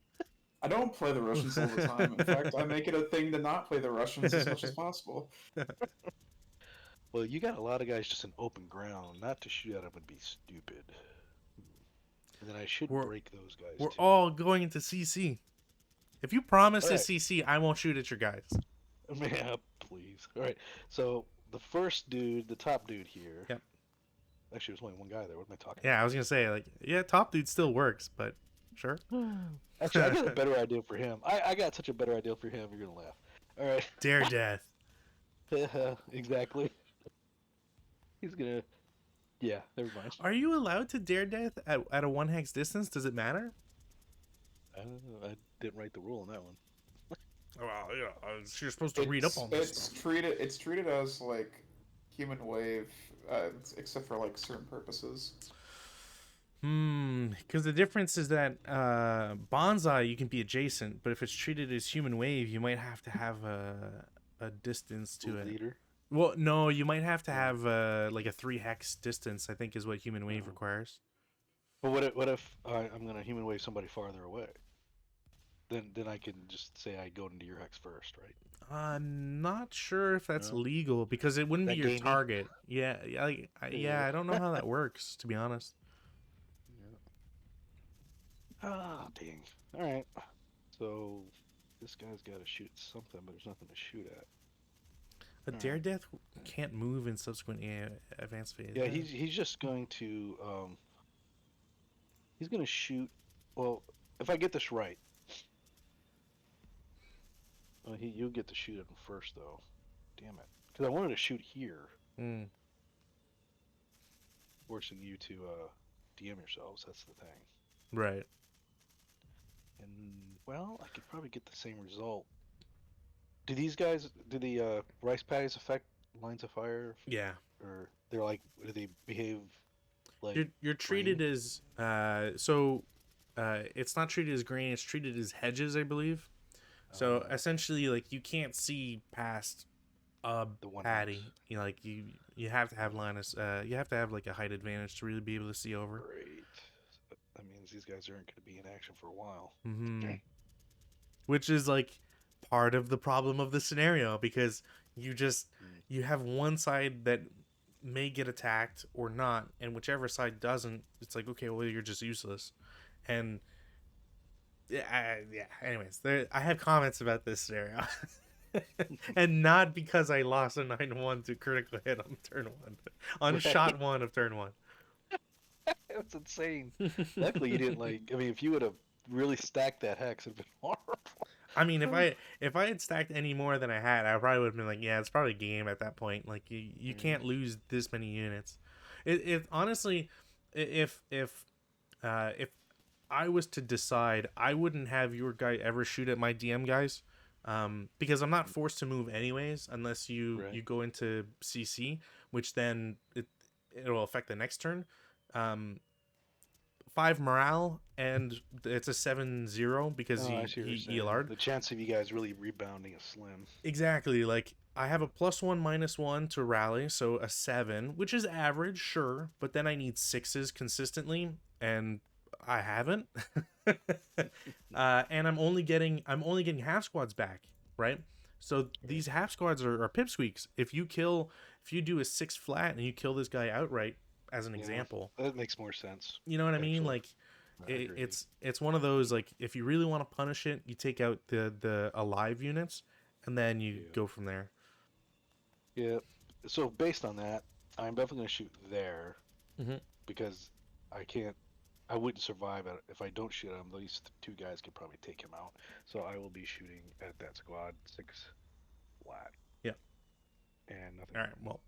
I don't play the Russians all the time. In fact, I make it a thing to not play the Russians as much as possible. Well, you got a lot of guys just in open ground. Not to shoot at them would be stupid. And then I should We're break those guys we're too. all going into CC. If you promise to Alright. CC, I won't shoot at your guys. Yeah, please. All right. So the first dude, the top dude here. Yep. Actually, there's only one guy there. What am I talking Yeah, I was gonna say like, yeah, top dude still works, but sure. about? Actually, I got a better idea for him. I got such a better idea for him. You're gonna laugh. All right. Dare death. Exactly. He's gonna. Yeah. Never mind. Are you allowed to dare death at a 1 hex distance? Does it matter? I don't know. I didn't write the rule on that one. Well, yeah, you're supposed to read up on this It's stuff. treated as like human wave, except for like certain purposes. Because the difference is that bonsai you can be adjacent, but if it's treated as human wave, you might have to have a distance to it. Leader. Well, no, you might have to have like a 3 hex distance. I think is what human wave Oh. requires. But what if I'm gonna human wave somebody farther away? Then I can just say I go into your hex first, right? I'm not sure if that's No? legal because it wouldn't That be your gamey? target. Yeah, I don't know how that works, to be honest. Ah, dang. All right. So this guy's got to shoot something, but there's nothing to shoot at. A dare death can't move in subsequent advanced phase. Yeah, he's just going to he's going to shoot. Well, if I get this right, you'll get to shoot him first though. Damn it, because I wanted to shoot here, Mm. forcing you to DM yourselves. That's the thing. Right. And well, I could probably get the same result. Do these guys? Do the rice patties affect lines of fire? Yeah. Or they're like? Do they behave like? You're treated as it's not treated as grain, it's treated as hedges, I believe. So essentially, like, you can't see past a The one patty. hex. You know, like you have to have you have to have like a height advantage to really be able to see over. Great. So that means these guys aren't going to be in action for a while. Mm-hmm. Which is like part of the problem of the scenario because you have one side that may get attacked or not, and whichever side doesn't, it's like, okay, well, you're just useless. And yeah. Anyways, I have comments about this scenario, and not because I lost a 9-1 to critical hit on turn 1, on Right. shot 1 of turn 1. That's insane. Luckily, you didn't like. I mean, if you would have really stacked that hex, it'd been horrible. I mean, if I had stacked any more than I had, I probably would have been like, yeah, it's probably game at that point. Like you can't lose this many units. It honestly, if I was to decide, I wouldn't have your guy ever shoot at my DM guys, because I'm not forced to move anyways unless you go into CC, which then it'll affect the next turn. 5 morale, and it's a 7-0 because he LR'd. The chance of you guys really rebounding is slim. Exactly. Like, I have a +1/-1 to rally, so a 7, which is average, sure, but then I need 6s consistently, and I haven't. And I'm only getting half squads back, right? So these half squads are pipsqueaks. If you do a 6 flat and you kill this guy outright, as an example, That makes more sense. you know what I mean? Like, it's one of those, like, if you really want to punish it, you take out the alive units, and then you go from there. Yeah. So based on that, I'm definitely gonna shoot there, because I wouldn't survive if I don't shoot him. These 2 guys could probably take him out. So I will be shooting at that squad 6 flat. Yeah. And nothing. All right. Well,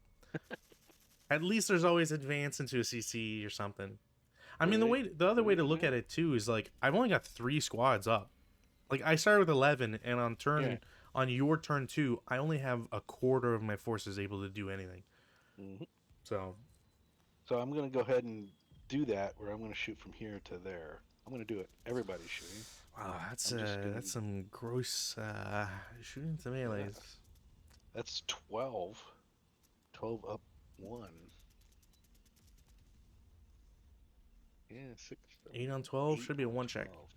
at least there's always advance into a CC or something. I mean, the other way to look at it too is, like, I've only got 3 squads up. Like, I started with 11, and on your turn 2, I only have a quarter of my forces able to do anything. So I'm gonna go ahead and do that, where I'm gonna shoot from here to there. I'm gonna do it. Everybody's shooting. Oh, I'm just gonna. that's some gross shooting to melees. That's 12. 12 up 1. Yeah, 6, 7, 8 on 12 8 should be a on 1 check. 12.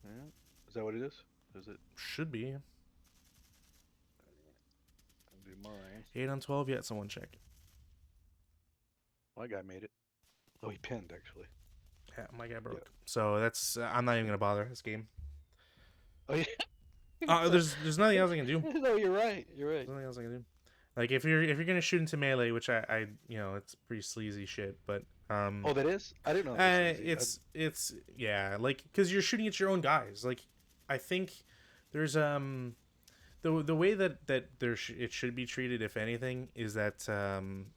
Yeah. Is that what it is? Is it? Should be. I'll do mine. 8 on 12, yeah, it's a 1 check. My guy made it. Oh, he pinned, actually. Yeah, my guy broke. Yeah. So that's I'm not even gonna bother this game. Oh, yeah. There's nothing else I can do. No, you're right. You're right. There's nothing else I can do. Like if you're gonna shoot into melee, which I it's pretty sleazy shit, but Oh, that is? I didn't know that was easy. it's yeah, like because you're shooting at your own guys. Like I think there's the way that it should be treated, if anything, is that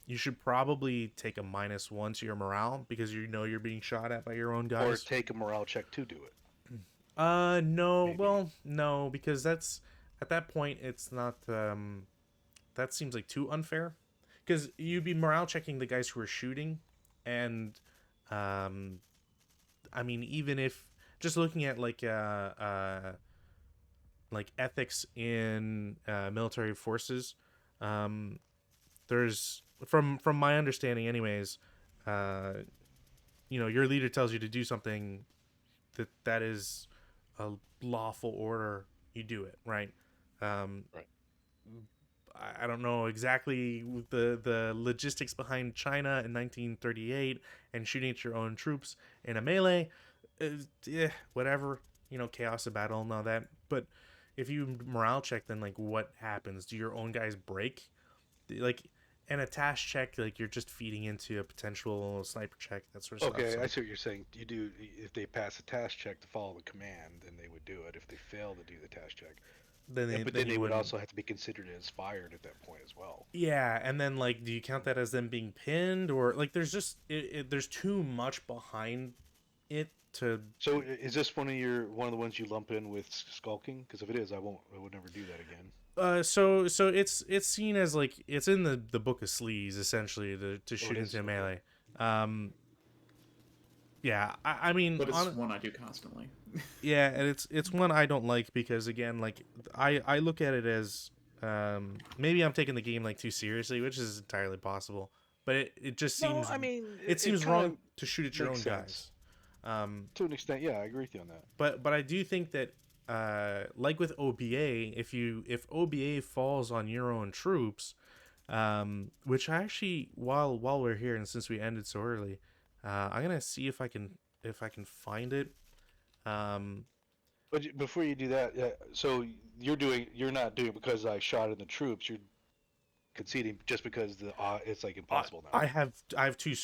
you should probably take a -1 to your morale because you're being shot at by your own guys. Or take a morale check to do it. No, Maybe. well, no, because that's at that point it's not. That seems like too unfair, because you'd be morale checking the guys who are shooting, and I mean, even if just looking at like ethics in military forces, there's from my understanding, anyways, your leader tells you to do something that is a lawful order, you do it, right? Right. I don't know exactly the logistics behind China in 1938 and shooting at your own troops in a melee. Whatever, chaos of battle and all that. But if you morale check, then like what happens? Do your own guys break? Like an attach check, like you're just feeding into a potential sniper check, that sort of Okay, stuff. I see what you're saying. You do if they pass a task check to follow the command, then they would do it. If they fail to do the task check, but then they would also have to be considered as fired at that point as well. Yeah, and then like, do you count that as them being pinned, or like there's just there's too much behind it to. So is this one of the ones you lump in with skulking? Because if it is, I would never do that again. So it's seen as like it's in the book of sleaze, essentially, to shoot into melee. Yeah, I mean, but it's one I do constantly. Yeah, and it's one I don't like because, again, like I look at it as maybe I'm taking the game like too seriously, which is entirely possible. But it just seems it seems wrong to shoot at your own guys. To an extent, yeah, I agree with you on that. But I do think that like with OBA, if OBA falls on your own troops, which I actually, while we're here and since we ended so early, I'm gonna see if I can find it. But before you do that, so you're not doing it because I shot in the troops. You're conceding just because it's like impossible now. I have 3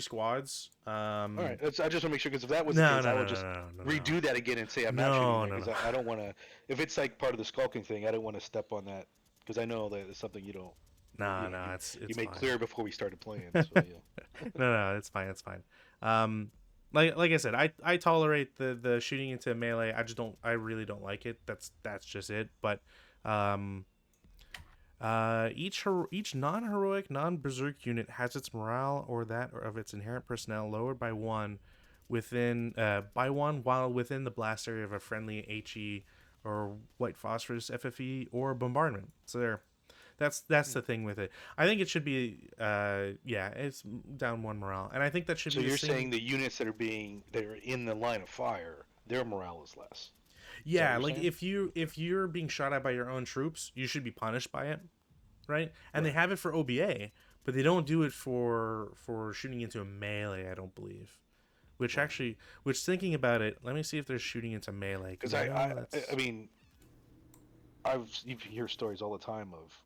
squads. All right, I just want to make sure, because if that was the case, I would just redo that again and say I'm not shooting because I don't want to. If it's like part of the skulking thing, I don't want to step on that because I know that it's something you don't. It's you made fine. clear before we started playing. So, yeah. No, it's fine. It's fine. Like I said, I tolerate the shooting into melee. I really don't like it. That's just it. But each non-heroic, non-berserk unit has its morale or that of its inherent personnel lowered by 1 while within the blast area of a friendly HE or white phosphorus FFE or bombardment. So there. That's the thing with it. I think it should be it's down 1 morale, and I think that should be. So you're saying the units that are in the line of fire, their morale is less. Yeah, like saying? if you're being shot at by your own troops, you should be punished by it, right? And they have it for OBA, but they don't do it for shooting into a melee, I don't believe. Which actually, thinking about it, let me see if they're shooting into melee. Because I mean, you hear stories all the time of.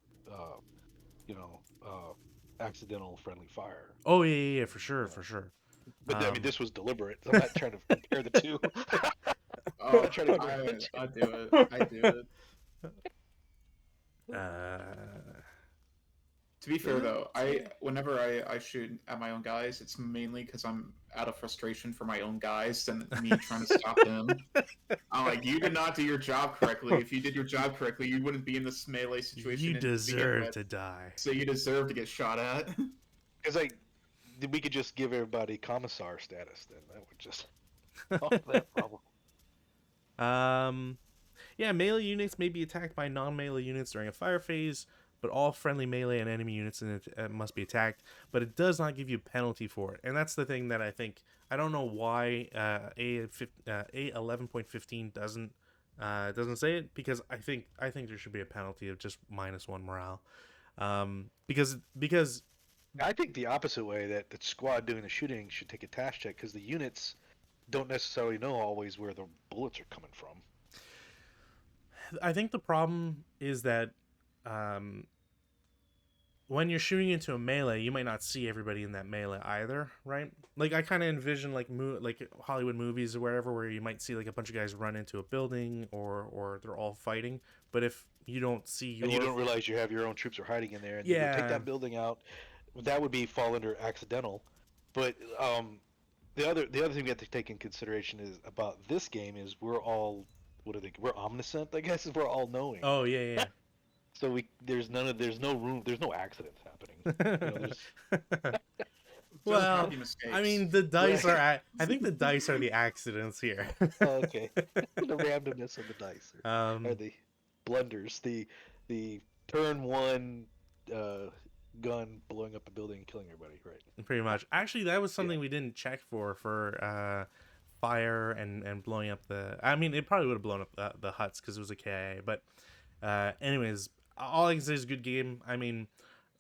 Accidental friendly fire. Oh yeah, for sure. But I mean, this was deliberate. I'm not trying to compare the two. Oh, I do it. To be fair though, whenever I shoot at my own guys, it's mainly because I'm out of frustration for my own guys than me trying to stop them. I'm like, you did not do your job correctly. If you did your job correctly, you wouldn't be in this melee situation. You deserve to die. So you deserve to get shot at. Because we could just give everybody commissar status then. That would just. Solve that problem. Yeah, melee units may be attacked by non-melee units during a fire phase, but all friendly melee and enemy units in it must be attacked. But it does not give you a penalty for it, and that's the thing that I think. I don't know why A11.15 doesn't say it, because I think there should be a penalty of just -1 morale, because I think the opposite way, that the squad doing the shooting should take a task check, because the units don't necessarily know always where the bullets are coming from. I think the problem is that um, when you're shooting into a melee, you might not see everybody in that melee either, right? Like I kind of envision like Hollywood movies or wherever, where you might see like a bunch of guys run into a building, or they're all fighting. But if you don't see your And you don't realize you have your own troops are hiding in there, and you go take yeah, that building out. That would be fall under accidental. But the other thing we have to take in consideration is about this game is we're all, what are they? We're omniscient, I guess. Is we're all knowing. oh yeah, So there's no room, there's no accidents happening. yeah. There's There's bound to Well, be mistakes. I mean, the dice Right. are. I think the dice are the accidents here. Oh, okay. The randomness of the dice, or um, the blunders, the turn one uh, gun blowing up a building and killing everybody. Right. pretty much. Actually, that was something Yeah. we didn't check for fire and blowing up the. I mean, it probably would have blown up the huts because it was a KIA. But anyways, all I can say is good game. I mean,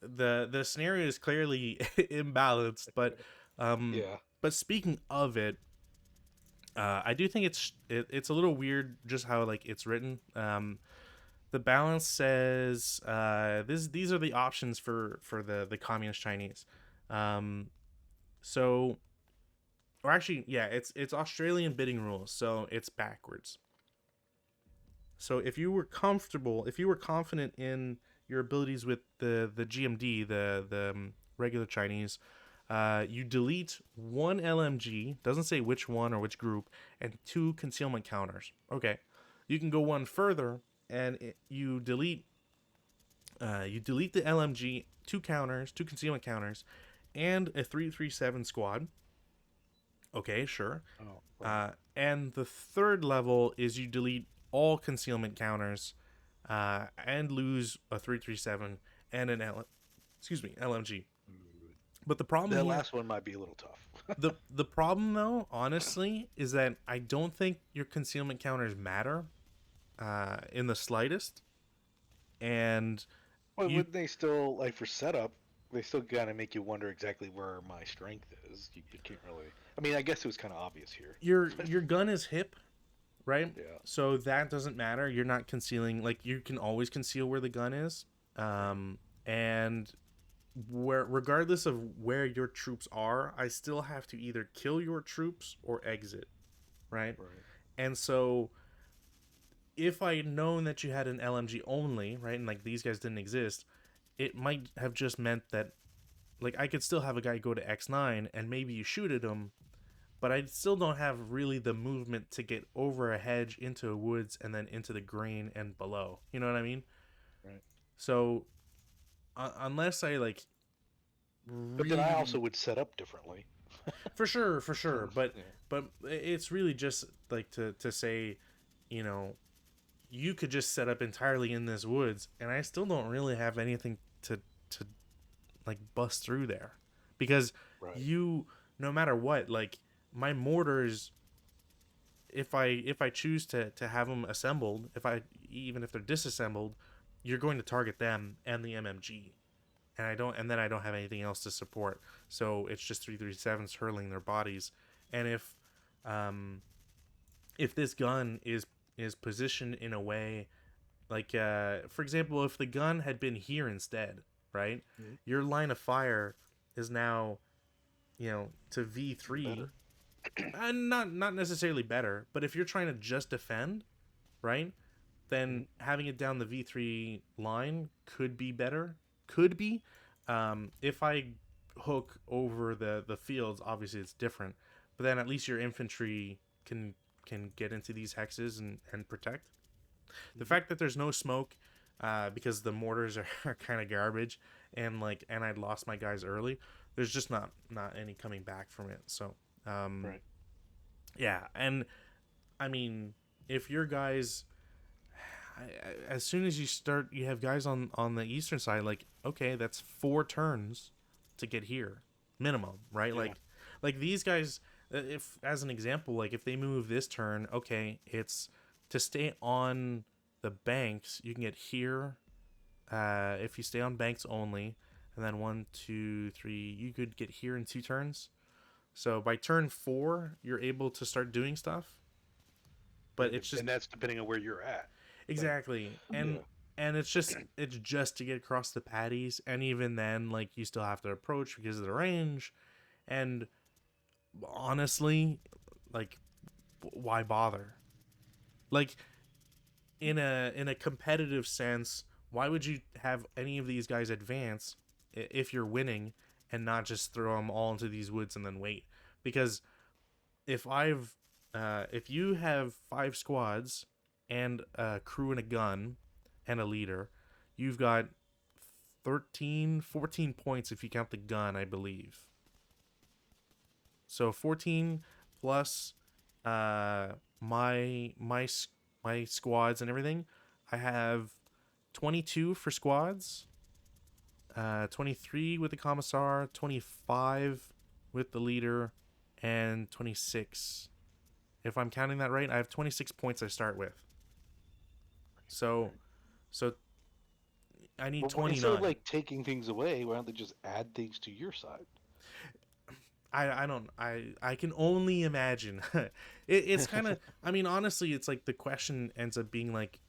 the scenario is clearly imbalanced, Yeah. but speaking of it, I do think it's a little weird just how like it's written. The balance says these are the options for the communist Chinese. Um, so, or actually, yeah, it's Australian bidding rules, so it's backwards. So if you were confident in your abilities with the GMD, the regular Chinese, you delete one LMG, doesn't say which one or which group, and 2 concealment counters. Okay, you can go one further, and you delete the LMG, 2 counters, 2 concealment counters, and a 337 squad. Okay, sure. Oh. Right. And the third level is you delete all concealment counters, and lose a 337 and an LMG. But the problem That here, last one might be a little tough. the problem though, honestly, is that I don't think your concealment counters matter, in the slightest, and Well, you wouldn't they still, like, for setup? They still kind of make you wonder exactly where my strength is. You can't really. I mean, I guess it was kind of obvious here. your gun is hip, right? Yeah. So that doesn't matter. You're not concealing, like you can always conceal where the gun is. And where regardless of where your troops are, I still have to either kill your troops or exit, right? Right. And so if I had known that you had an LMG only, right, and like these guys didn't exist, it might have just meant that like I could still have a guy go to X9 and maybe you shoot at him, but I still don't have really the movement to get over a hedge into a woods and then into the grain and below. You know what I mean? Right. So unless I like But then I really also would set up differently. for sure, but Yeah. but it's really just like to say, you know, you could just set up entirely in this woods and I still don't really have anything to like bust through there, because Right. you, no matter what, like my mortars, if I choose to have them assembled, even if they're disassembled, you're going to target them and the MMG, and then I don't have anything else to support, so it's just 337s hurling their bodies. And if this gun is positioned in a way like, for example, if the gun had been here instead, right, Mhm. your line of fire is now, to V3. Better. And not necessarily better, but if you're trying to just defend, right, then having it down the V3 line could be better. Could be. If I hook over the fields, obviously it's different, but then at least your infantry can get into these hexes and protect. The fact that there's no smoke, because the mortars are kind of garbage, and I'd lost my guys early, there's just not any coming back from it. So Right. Yeah, and I mean, if your guys, as soon as you start, you have guys on the eastern side. Like, okay, that's 4 turns to get here, minimum, right? Yeah. Like these guys. If as an example, like if they move this turn, okay, it's to stay on the banks. You can get here. If you stay on banks only, and then 1, 2, 3, you could get here in 2 turns. So by turn 4, you're able to start doing stuff. But it's just And that's depending on where you're at. exactly, Yeah. and it's just to get across the patties, and even then, like you still have to approach because of the range. And honestly, like, why bother? Like in a competitive sense, why would you have any of these guys advance if you're winning and not just throw them all into these woods and then wait? Because if you have 5 squads and a crew and a gun and a leader, you've got 13, 14 points if you count the gun, I believe. So 14 plus uh my my my squads and everything. I have 22 for squads, 23 with the commissar, 25 with the leader, and 26. If I'm counting that right, I have 26 points I start with. So so I need Well, instead of 29. like taking things away, why don't they just add things to your side? I don't I can only imagine. It's kind of, I mean, honestly, it's like the question ends up being like,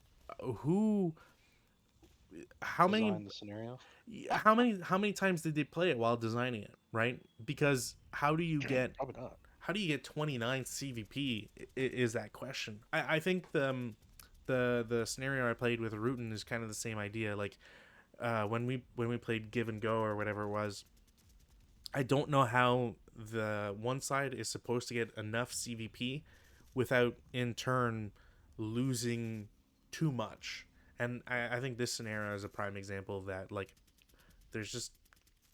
who, how many Design the scenario. how many times did they play it while designing it, right? Because Probably not. how do you get 29 CVP is that question. I think the scenario I played with Rutan is kind of the same idea. Like when we played Give and Go or whatever it was, I don't know how the one side is supposed to get enough CVP without in turn losing too much. And I think this scenario is a prime example of that. Like there's just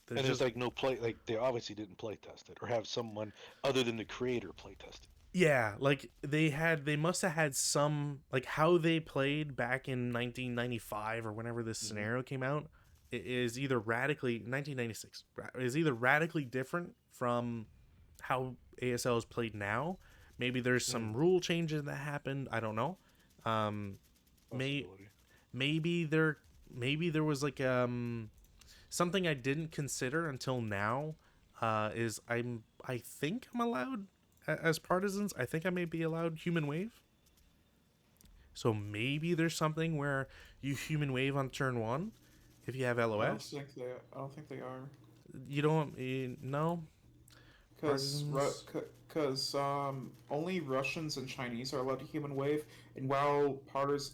there's And there's just like no play. Like they obviously didn't play test it, or have someone other than the creator play test it. yeah, like they must have had some, like how they played back in 1995 or whenever this Mm-hmm. scenario came out is either radically 1996 is either radically different from how ASL is played now. Maybe there's Mm, some rule changes that happened. I don't know. Um, may possibility. maybe there maybe there was like something I didn't consider until now. Is I think I'm allowed as partisans. I think I may be allowed human wave. So maybe there's something where you human wave on turn 1 if you have I don't LOS. think they. I don't think they are. You don't no Because partisans. only Russians and Chinese are allowed to human wave, and while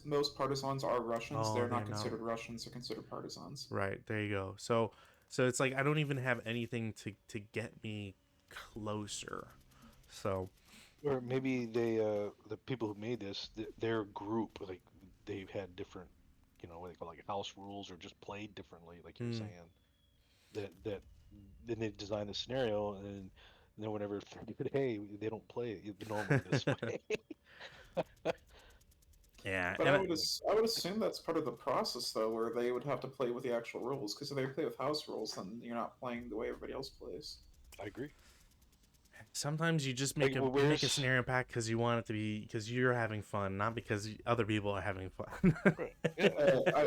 most partisans are Russians, Oh, they're they're not not. considered Russians; they're considered partisans. Right, there you go. So it's like I don't even have anything to get me closer. So Or maybe they, the people who made this, their group, like they've had different, what they call like house rules, or just played differently, like you're hmm. saying. That then they design the scenario, and no one ever figured, hey, they don't play it normally this way. Yeah, But and I would assume that's part of the process, though, where they would have to play with the actual rules. Because if they play with house rules, then you're not playing the way everybody else plays. I agree. sometimes you just Like, well, make a where's scenario pack because you want it to be because you're having fun, not because other people are having fun. right? Yeah,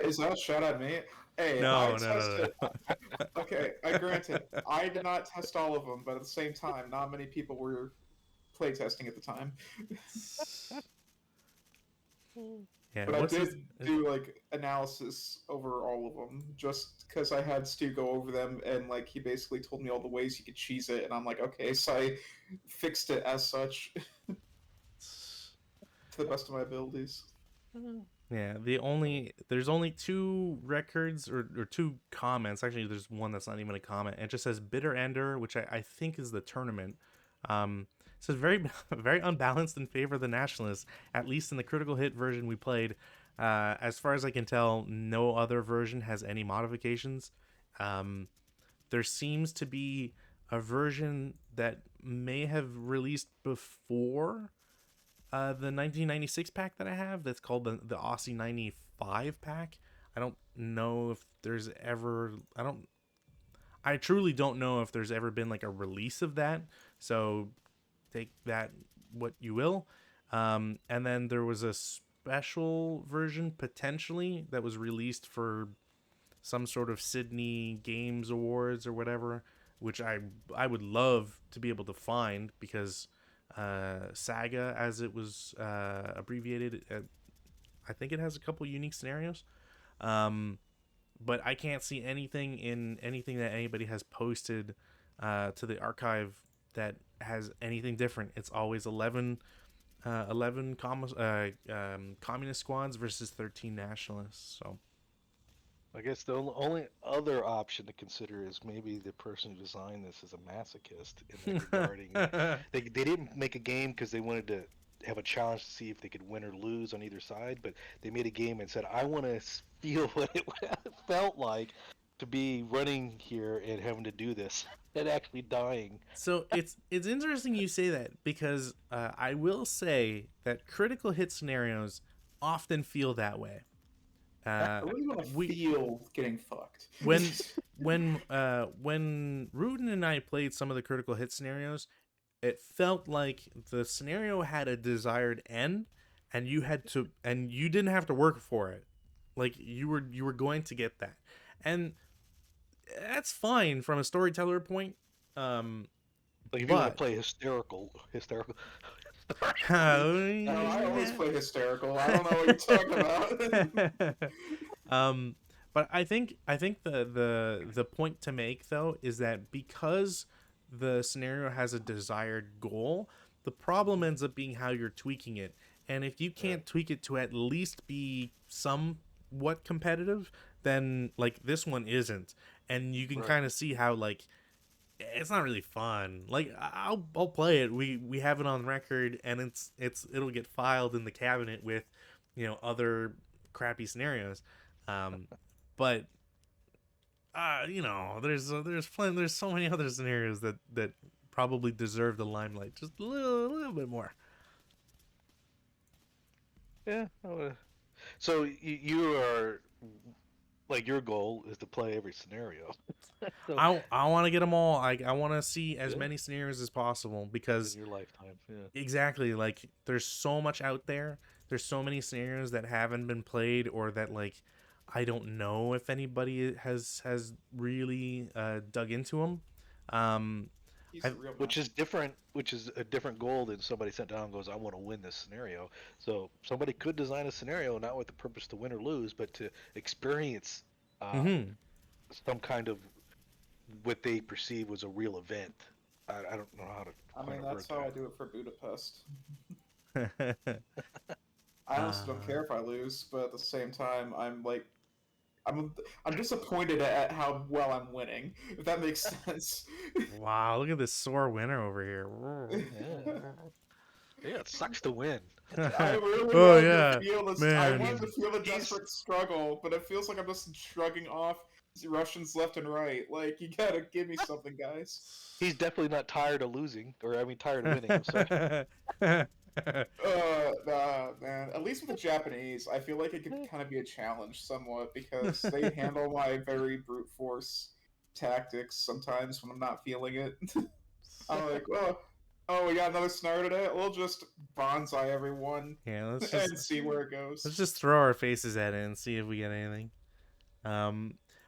Is that a shot at me? Hey, I No, tested. no, no, Okay, I granted, I did not test all of them, but at the same time, not many people were playtesting at the time. yeah, But I what's did his? do like analysis over all of them, just because I had Stu go over them, and like he basically told me all the ways you could cheese it, and I'm like, okay, so I fixed it as such to the best of my abilities. Yeah, there's only 2 records or 2 comments. Actually, there's one that's not even a comment. It just says Bitter Ender, which I think is the tournament. It says very very unbalanced in favor of the Nationalists, at least in the critical hit version we played. As far as I can tell, no other version has any modifications. Um, there seems to be a version that may have released before the 1996 pack that I have. That's called the Aussie 95 pack. I don't know if there's ever. I truly don't know if there's ever been like a release of that. So take that what you will. And then there was a special version potentially that was released for some sort of Sydney Games Awards or whatever, which I would love to be able to find because Saga, as it was abbreviated, I think it has a couple unique scenarios. But I can't see anything in anything that anybody has posted to the archive that has anything different. It's always 11 communist squads versus 13 nationalists. So I guess the only other option to consider is maybe the person who designed this is a masochist in that regarding. They didn't make a game because they wanted to have a challenge to see if they could win or lose on either side, but they made a game and said, I want to feel what it felt like to be running here and having to do this and actually dying. So it's interesting you say that because I will say that critical hit scenarios often feel that way. I really want to feel getting fucked. when Rudin and I played some of the critical hit scenarios, it felt like the scenario had a desired end, and you didn't have to work for it. Like you were going to get that, and that's fine from a storyteller point. Like if you want to play hysterical. No, I always play hysterical. I don't know what you're talking about. But I think the point to make though is that because the scenario has a desired goal, the problem ends up being how you're tweaking it. And if you can't tweak it to at least be somewhat competitive, then like this one isn't. And you can kind of see how like it's not really fun. Like I'll play it. We have it on record, and it'll get filed in the cabinet with, other crappy scenarios. But there's so many other scenarios that probably deserve the limelight just a little bit more. Yeah. So you are like your goal is to play every scenario. So, I want to get them all. I want to see as many scenarios as possible because in your lifetime. Yeah. Exactly. Like there's so much out there. There's so many scenarios that haven't been played or that like I don't know if anybody has really dug into them. Which is a different goal than somebody sent down and goes, I want to win this scenario. So somebody could design a scenario not with the purpose to win or lose, but to experience some kind of what they perceive was a real event. I don't know how to. I mean, that's how I do it for Budapest. I honestly don't care if I lose, but at the same time, I'm disappointed at how well I'm winning, if that makes sense. Wow, look at this sore winner over here. Yeah, it sucks to win. I really wanted to feel this. I wanted to feel the desperate struggle, but it feels like I'm just shrugging off Russians left and right. Like, you gotta give me something, guys. He's definitely not tired of losing, tired of winning. I'm sorry. Nah, man. At least with the Japanese, I feel like it could kind of be a challenge somewhat because they handle my very brute force tactics sometimes when I'm not feeling it. I'm like, oh, we got another scenario today? We'll just bonsai everyone and see where it goes. Let's just throw our faces at it and see if we get anything.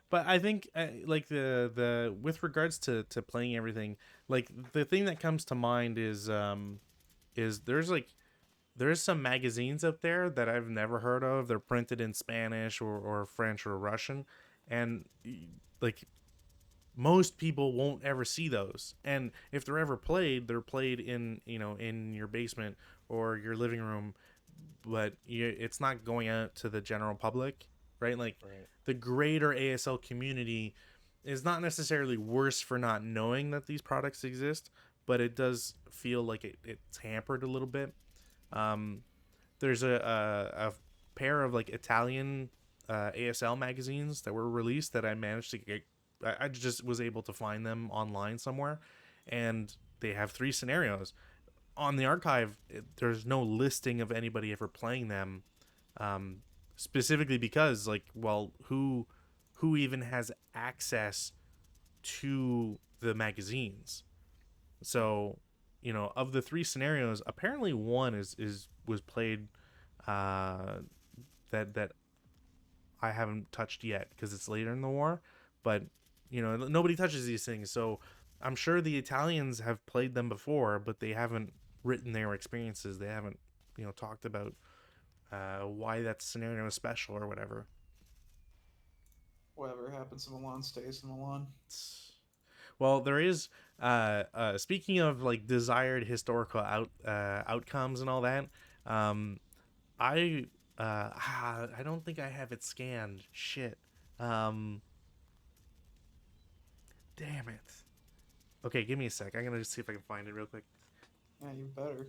But I think like the with regards to playing everything, like the thing that comes to mind is there's some magazines out there that I've never heard of. They're printed in Spanish or French or Russian, and like most people won't ever see those. And if they're ever played, they're played in in your basement or your living room, but it's not going out to the general public, right? Like the greater ASL community is not necessarily worse for not knowing that these products exist, but it does feel like it's hampered a little bit. There's a pair of like Italian ASL magazines that were released that I managed to get. I just was able to find them online somewhere, and they have 3 scenarios on the archive. There's no listing of anybody ever playing them, um, specifically because, like, well, who even has access to the magazines? So, of the 3 scenarios, apparently one is was played, uh, that I haven't touched yet because it's later in the war, but nobody touches these things. So I'm sure the Italians have played them before, but they haven't written their experiences. They haven't talked about why that scenario is special or whatever. Whatever happens in Milan stays in Milan. Well, there is, speaking of like desired historical outcomes and all that. I I don't think I have it scanned. Shit. Um, Damn it. Okay, give me a sec. I'm gonna just see if I can find it real quick. Yeah, you better.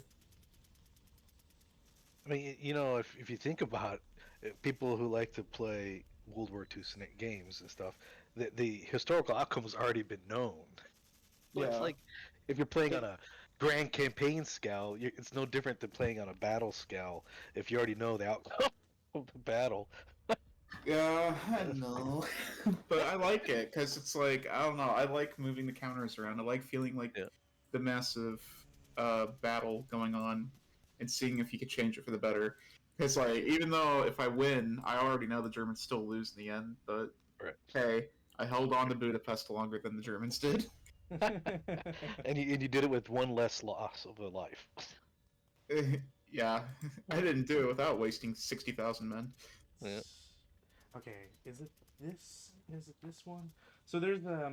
I mean, if you think about it, people who like to play World War II games and stuff, the historical outcome has already been known. Well, it's Yeah. like if you're playing on a grand campaign scale, it's no different than playing on a battle scale if you already know the outcome of the battle. Yeah, I know. But I like it because it's like, I don't know, I like moving the counters around. I like feeling like Yeah. the massive battle going on and seeing if you could change it for the better. Because, like, even though if I win, I already know the Germans still lose in the end, but Right. hey, I held on to Budapest longer than the Germans did. And you did it with one less loss of a life. Yeah, I didn't do it without wasting 60,000 men. Yeah. Okay, is it this? Is it this one? So there's I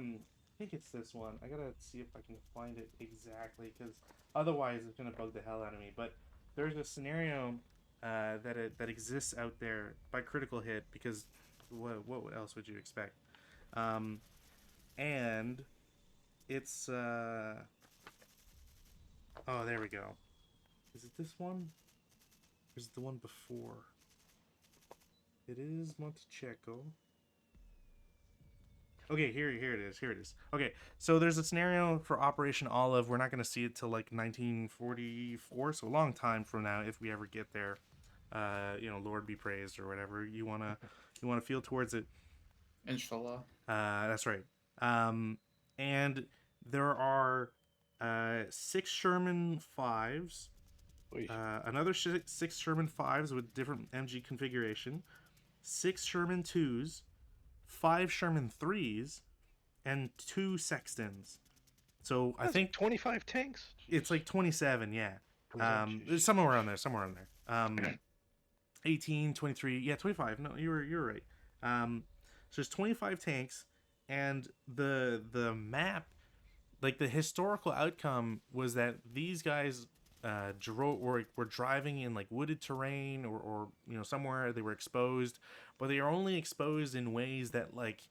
think it's this one. I gotta see if I can find it exactly, because otherwise it's gonna bug the hell out of me. But there's a scenario that exists out there by Critical Hit, because what else would you expect? And it's oh, there we go. Is it this one? Or is it the one before? It is Montecheco. Okay, here it is. Here it is. Okay, so there's a scenario for Operation Olive. We're not going to see it till like 1944, so a long time from now if we ever get there. Lord be praised, or whatever you wanna feel towards it. Inshallah. That's right. And there are 6 Sherman 5s, another 6 Sherman 5s with different MG configuration, 6 Sherman 2s, 5 Sherman 3s, and 2 Sextons. So I think 25 tanks. it's like 27, yeah. 27, somewhere around there. 18, 23, yeah, 25. No, you were right. So there's 25 tanks, and the map, like the historical outcome was that these guys were driving in like wooded terrain, or somewhere they were exposed, but they are only exposed in ways that, like,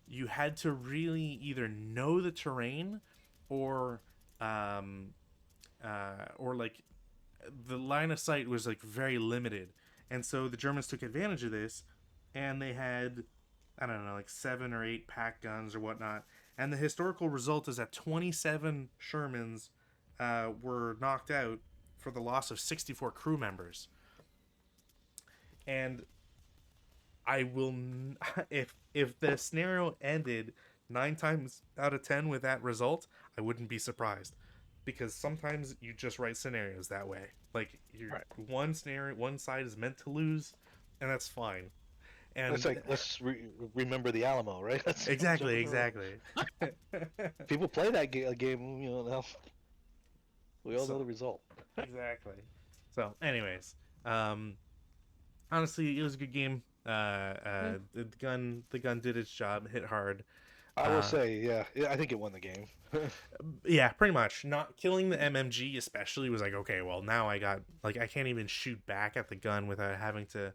you had to really either know the terrain, or like the line of sight was like very limited. And so the Germans took advantage of this, and they had, I don't know, like 7 or 8 pack guns or whatnot. And the historical result is that 27 Shermans were knocked out for the loss of 64 crew members. And I will, if the scenario ended 9 times out of 10 with that result, I wouldn't be surprised, because sometimes you just write scenarios that way. Like, one scenario, one side is meant to lose, and that's fine. And it's like, let's remember the Alamo, right? exactly. People play that game, now. We all know the result. Exactly. So, anyways, honestly, it was a good game. The gun did its job, hit hard. I will say, yeah, I think it won the game. Yeah, pretty much. Not killing the MMG especially was like, okay, well, now I can't even shoot back at the gun without having to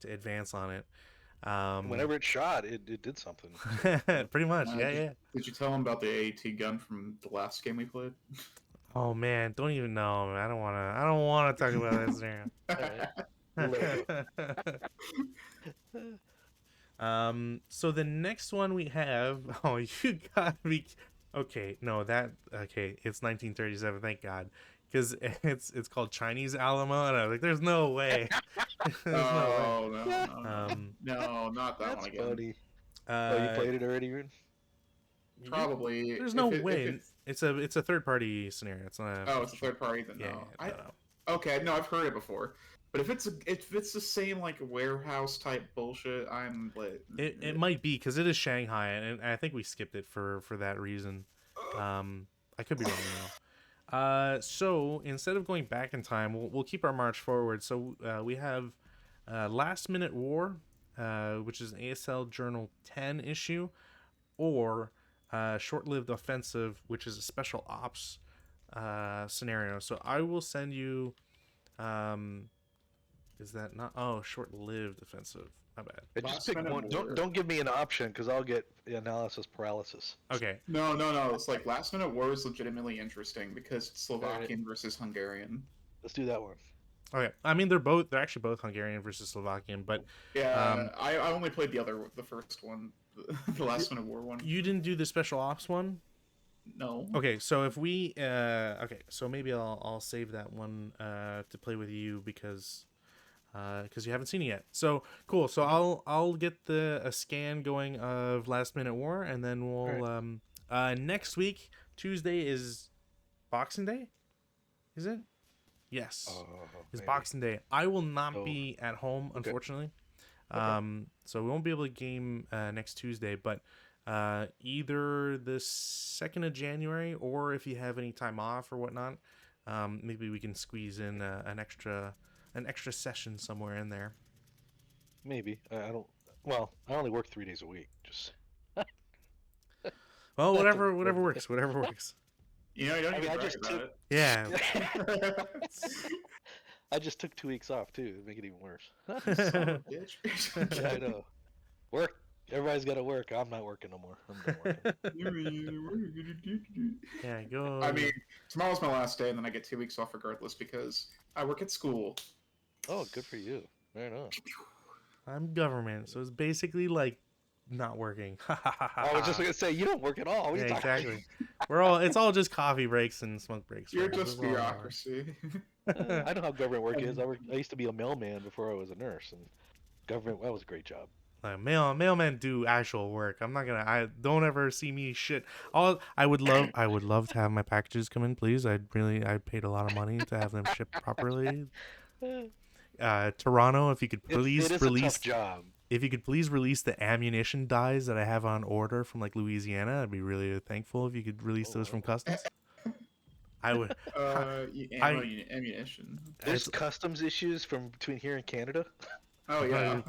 advance on it. Whenever it shot, it did something. Pretty much, yeah. Did you tell him about the AAT gun from the last game we played? Oh man, don't even know, man. I don't wanna talk about that scenario. So the next one we have, oh, you gotta be, Okay, no, it's 1937. Thank God, because it's called Chinese Alamo, and I was like, "There's no way, there's no way." Oh no, Um, no, not that one That's again. funny. Oh, you uh, played it already, Rude? Probably there's no if way. it's It's a third party scenario. It's not a oh, it's a official. third party, then Yeah, no. yeah, no, no. Okay, no, I've heard it before. But if it's the same like warehouse type bullshit, I'm lit. It might be because it is Shanghai, and I think we skipped it for that reason. I could be wrong though. So instead of going back in time, we'll keep our march forward. So we have Last Minute War, which is an ASL Journal 10 issue, or Short Lived Offensive, which is a special ops scenario. So I will send you. Is that not? Oh, Short Lived Offensive. My bad. Just Last pick Minute one. War. Don't give me an option because I'll get analysis paralysis. Okay. No. It's like Last Minute War is legitimately interesting because it's Slovakian versus Hungarian. Let's do that one. Okay. I mean, they're actually both Hungarian versus Slovakian, but Yeah, I only played the first one, the Last Minute War one. you didn't do the special ops one. No. Okay, so if we so maybe I'll save that one to play with you because you haven't seen it yet. So cool. So I'll get a scan going of Last Minute War, and then we'll next week Tuesday is Boxing Day. Is it? Yes. It's Maybe. Boxing Day. I will not Oh. be at home, Okay. unfortunately. Okay. So we won't be able to game next Tuesday, but either the 2nd of January, or if you have any time off or whatnot, maybe we can squeeze in an extra session somewhere in there. Maybe. I don't. Well, I only work 3 days a week. Just. Well, That's whatever a- works. Whatever works. You know, you don't I even mean, I brag just about took- Yeah. I just took 2 weeks off too. To make it even worse. You son of a bitch. Yeah, I know. Work. Everybody's got to work. I'm not working no more. I'm done working. Yeah, go. I mean, tomorrow's my last day, and then I get 2 weeks off regardless because I work at school. Oh, good for you. Fair enough. I'm government, so it's basically like not working. I was just gonna say you don't work at all. What are Yeah, you talking exactly. It's all just coffee breaks and smoke breaks. You're for us. just That's all we are. bureaucracy. I know how government work is. I used to be a mailman before I was a nurse, and government that was a great job. Like, mailmen do actual work. I'm not gonna. I don't ever see me shit. I would love to have my packages come in, please. I paid a lot of money to have them shipped properly. Toronto, if you could please it is release a tough job. if you could please release the ammunition dies that I have on order from like Louisiana, I'd be really thankful if you could release those from customs. I would. Ammunition. There's customs issues from between here and Canada. Oh yeah.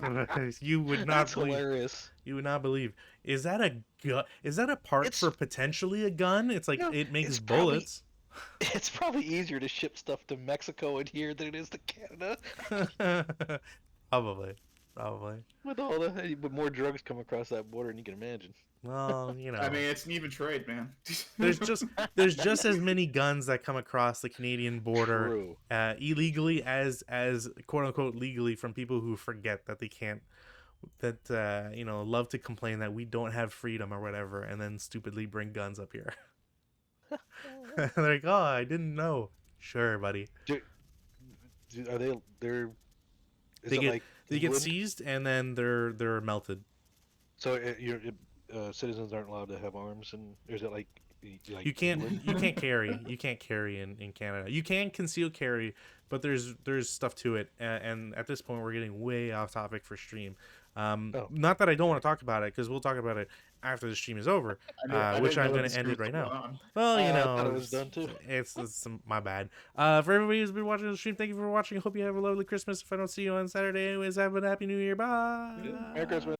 You would not That's believe. hilarious. You would not believe. Is that a gun? Is that a part It's- for potentially a gun? It's like No, it makes it's probably- bullets. It's probably easier to ship stuff to Mexico and here than it is to Canada. Probably. With but more drugs come across that border than you can imagine. Well, you know, I mean, it's an even trade, man. there's just as many guns that come across the Canadian border True. illegally as quote unquote legally from people who forget that they can't, that love to complain that we don't have freedom or whatever, and then stupidly bring guns up here. They're like, oh, I didn't know. Sure, buddy. Are they? They're. Is They it get like they get England? seized and then they're melted. So citizens aren't allowed to have arms, and or is it like You can't England? carry in Canada. You can conceal carry, but there's stuff to it. And at this point, we're getting way off topic for stream. Not that I don't want to talk about it, because we'll talk about it after the stream is over, which I'm going to end it right now. Well, I thought it was done too. It's my bad. For everybody who's been watching the stream, thank you for watching. I hope you have a lovely Christmas. If I don't see you on Saturday, anyways, have a happy New Year. Bye. Merry Christmas.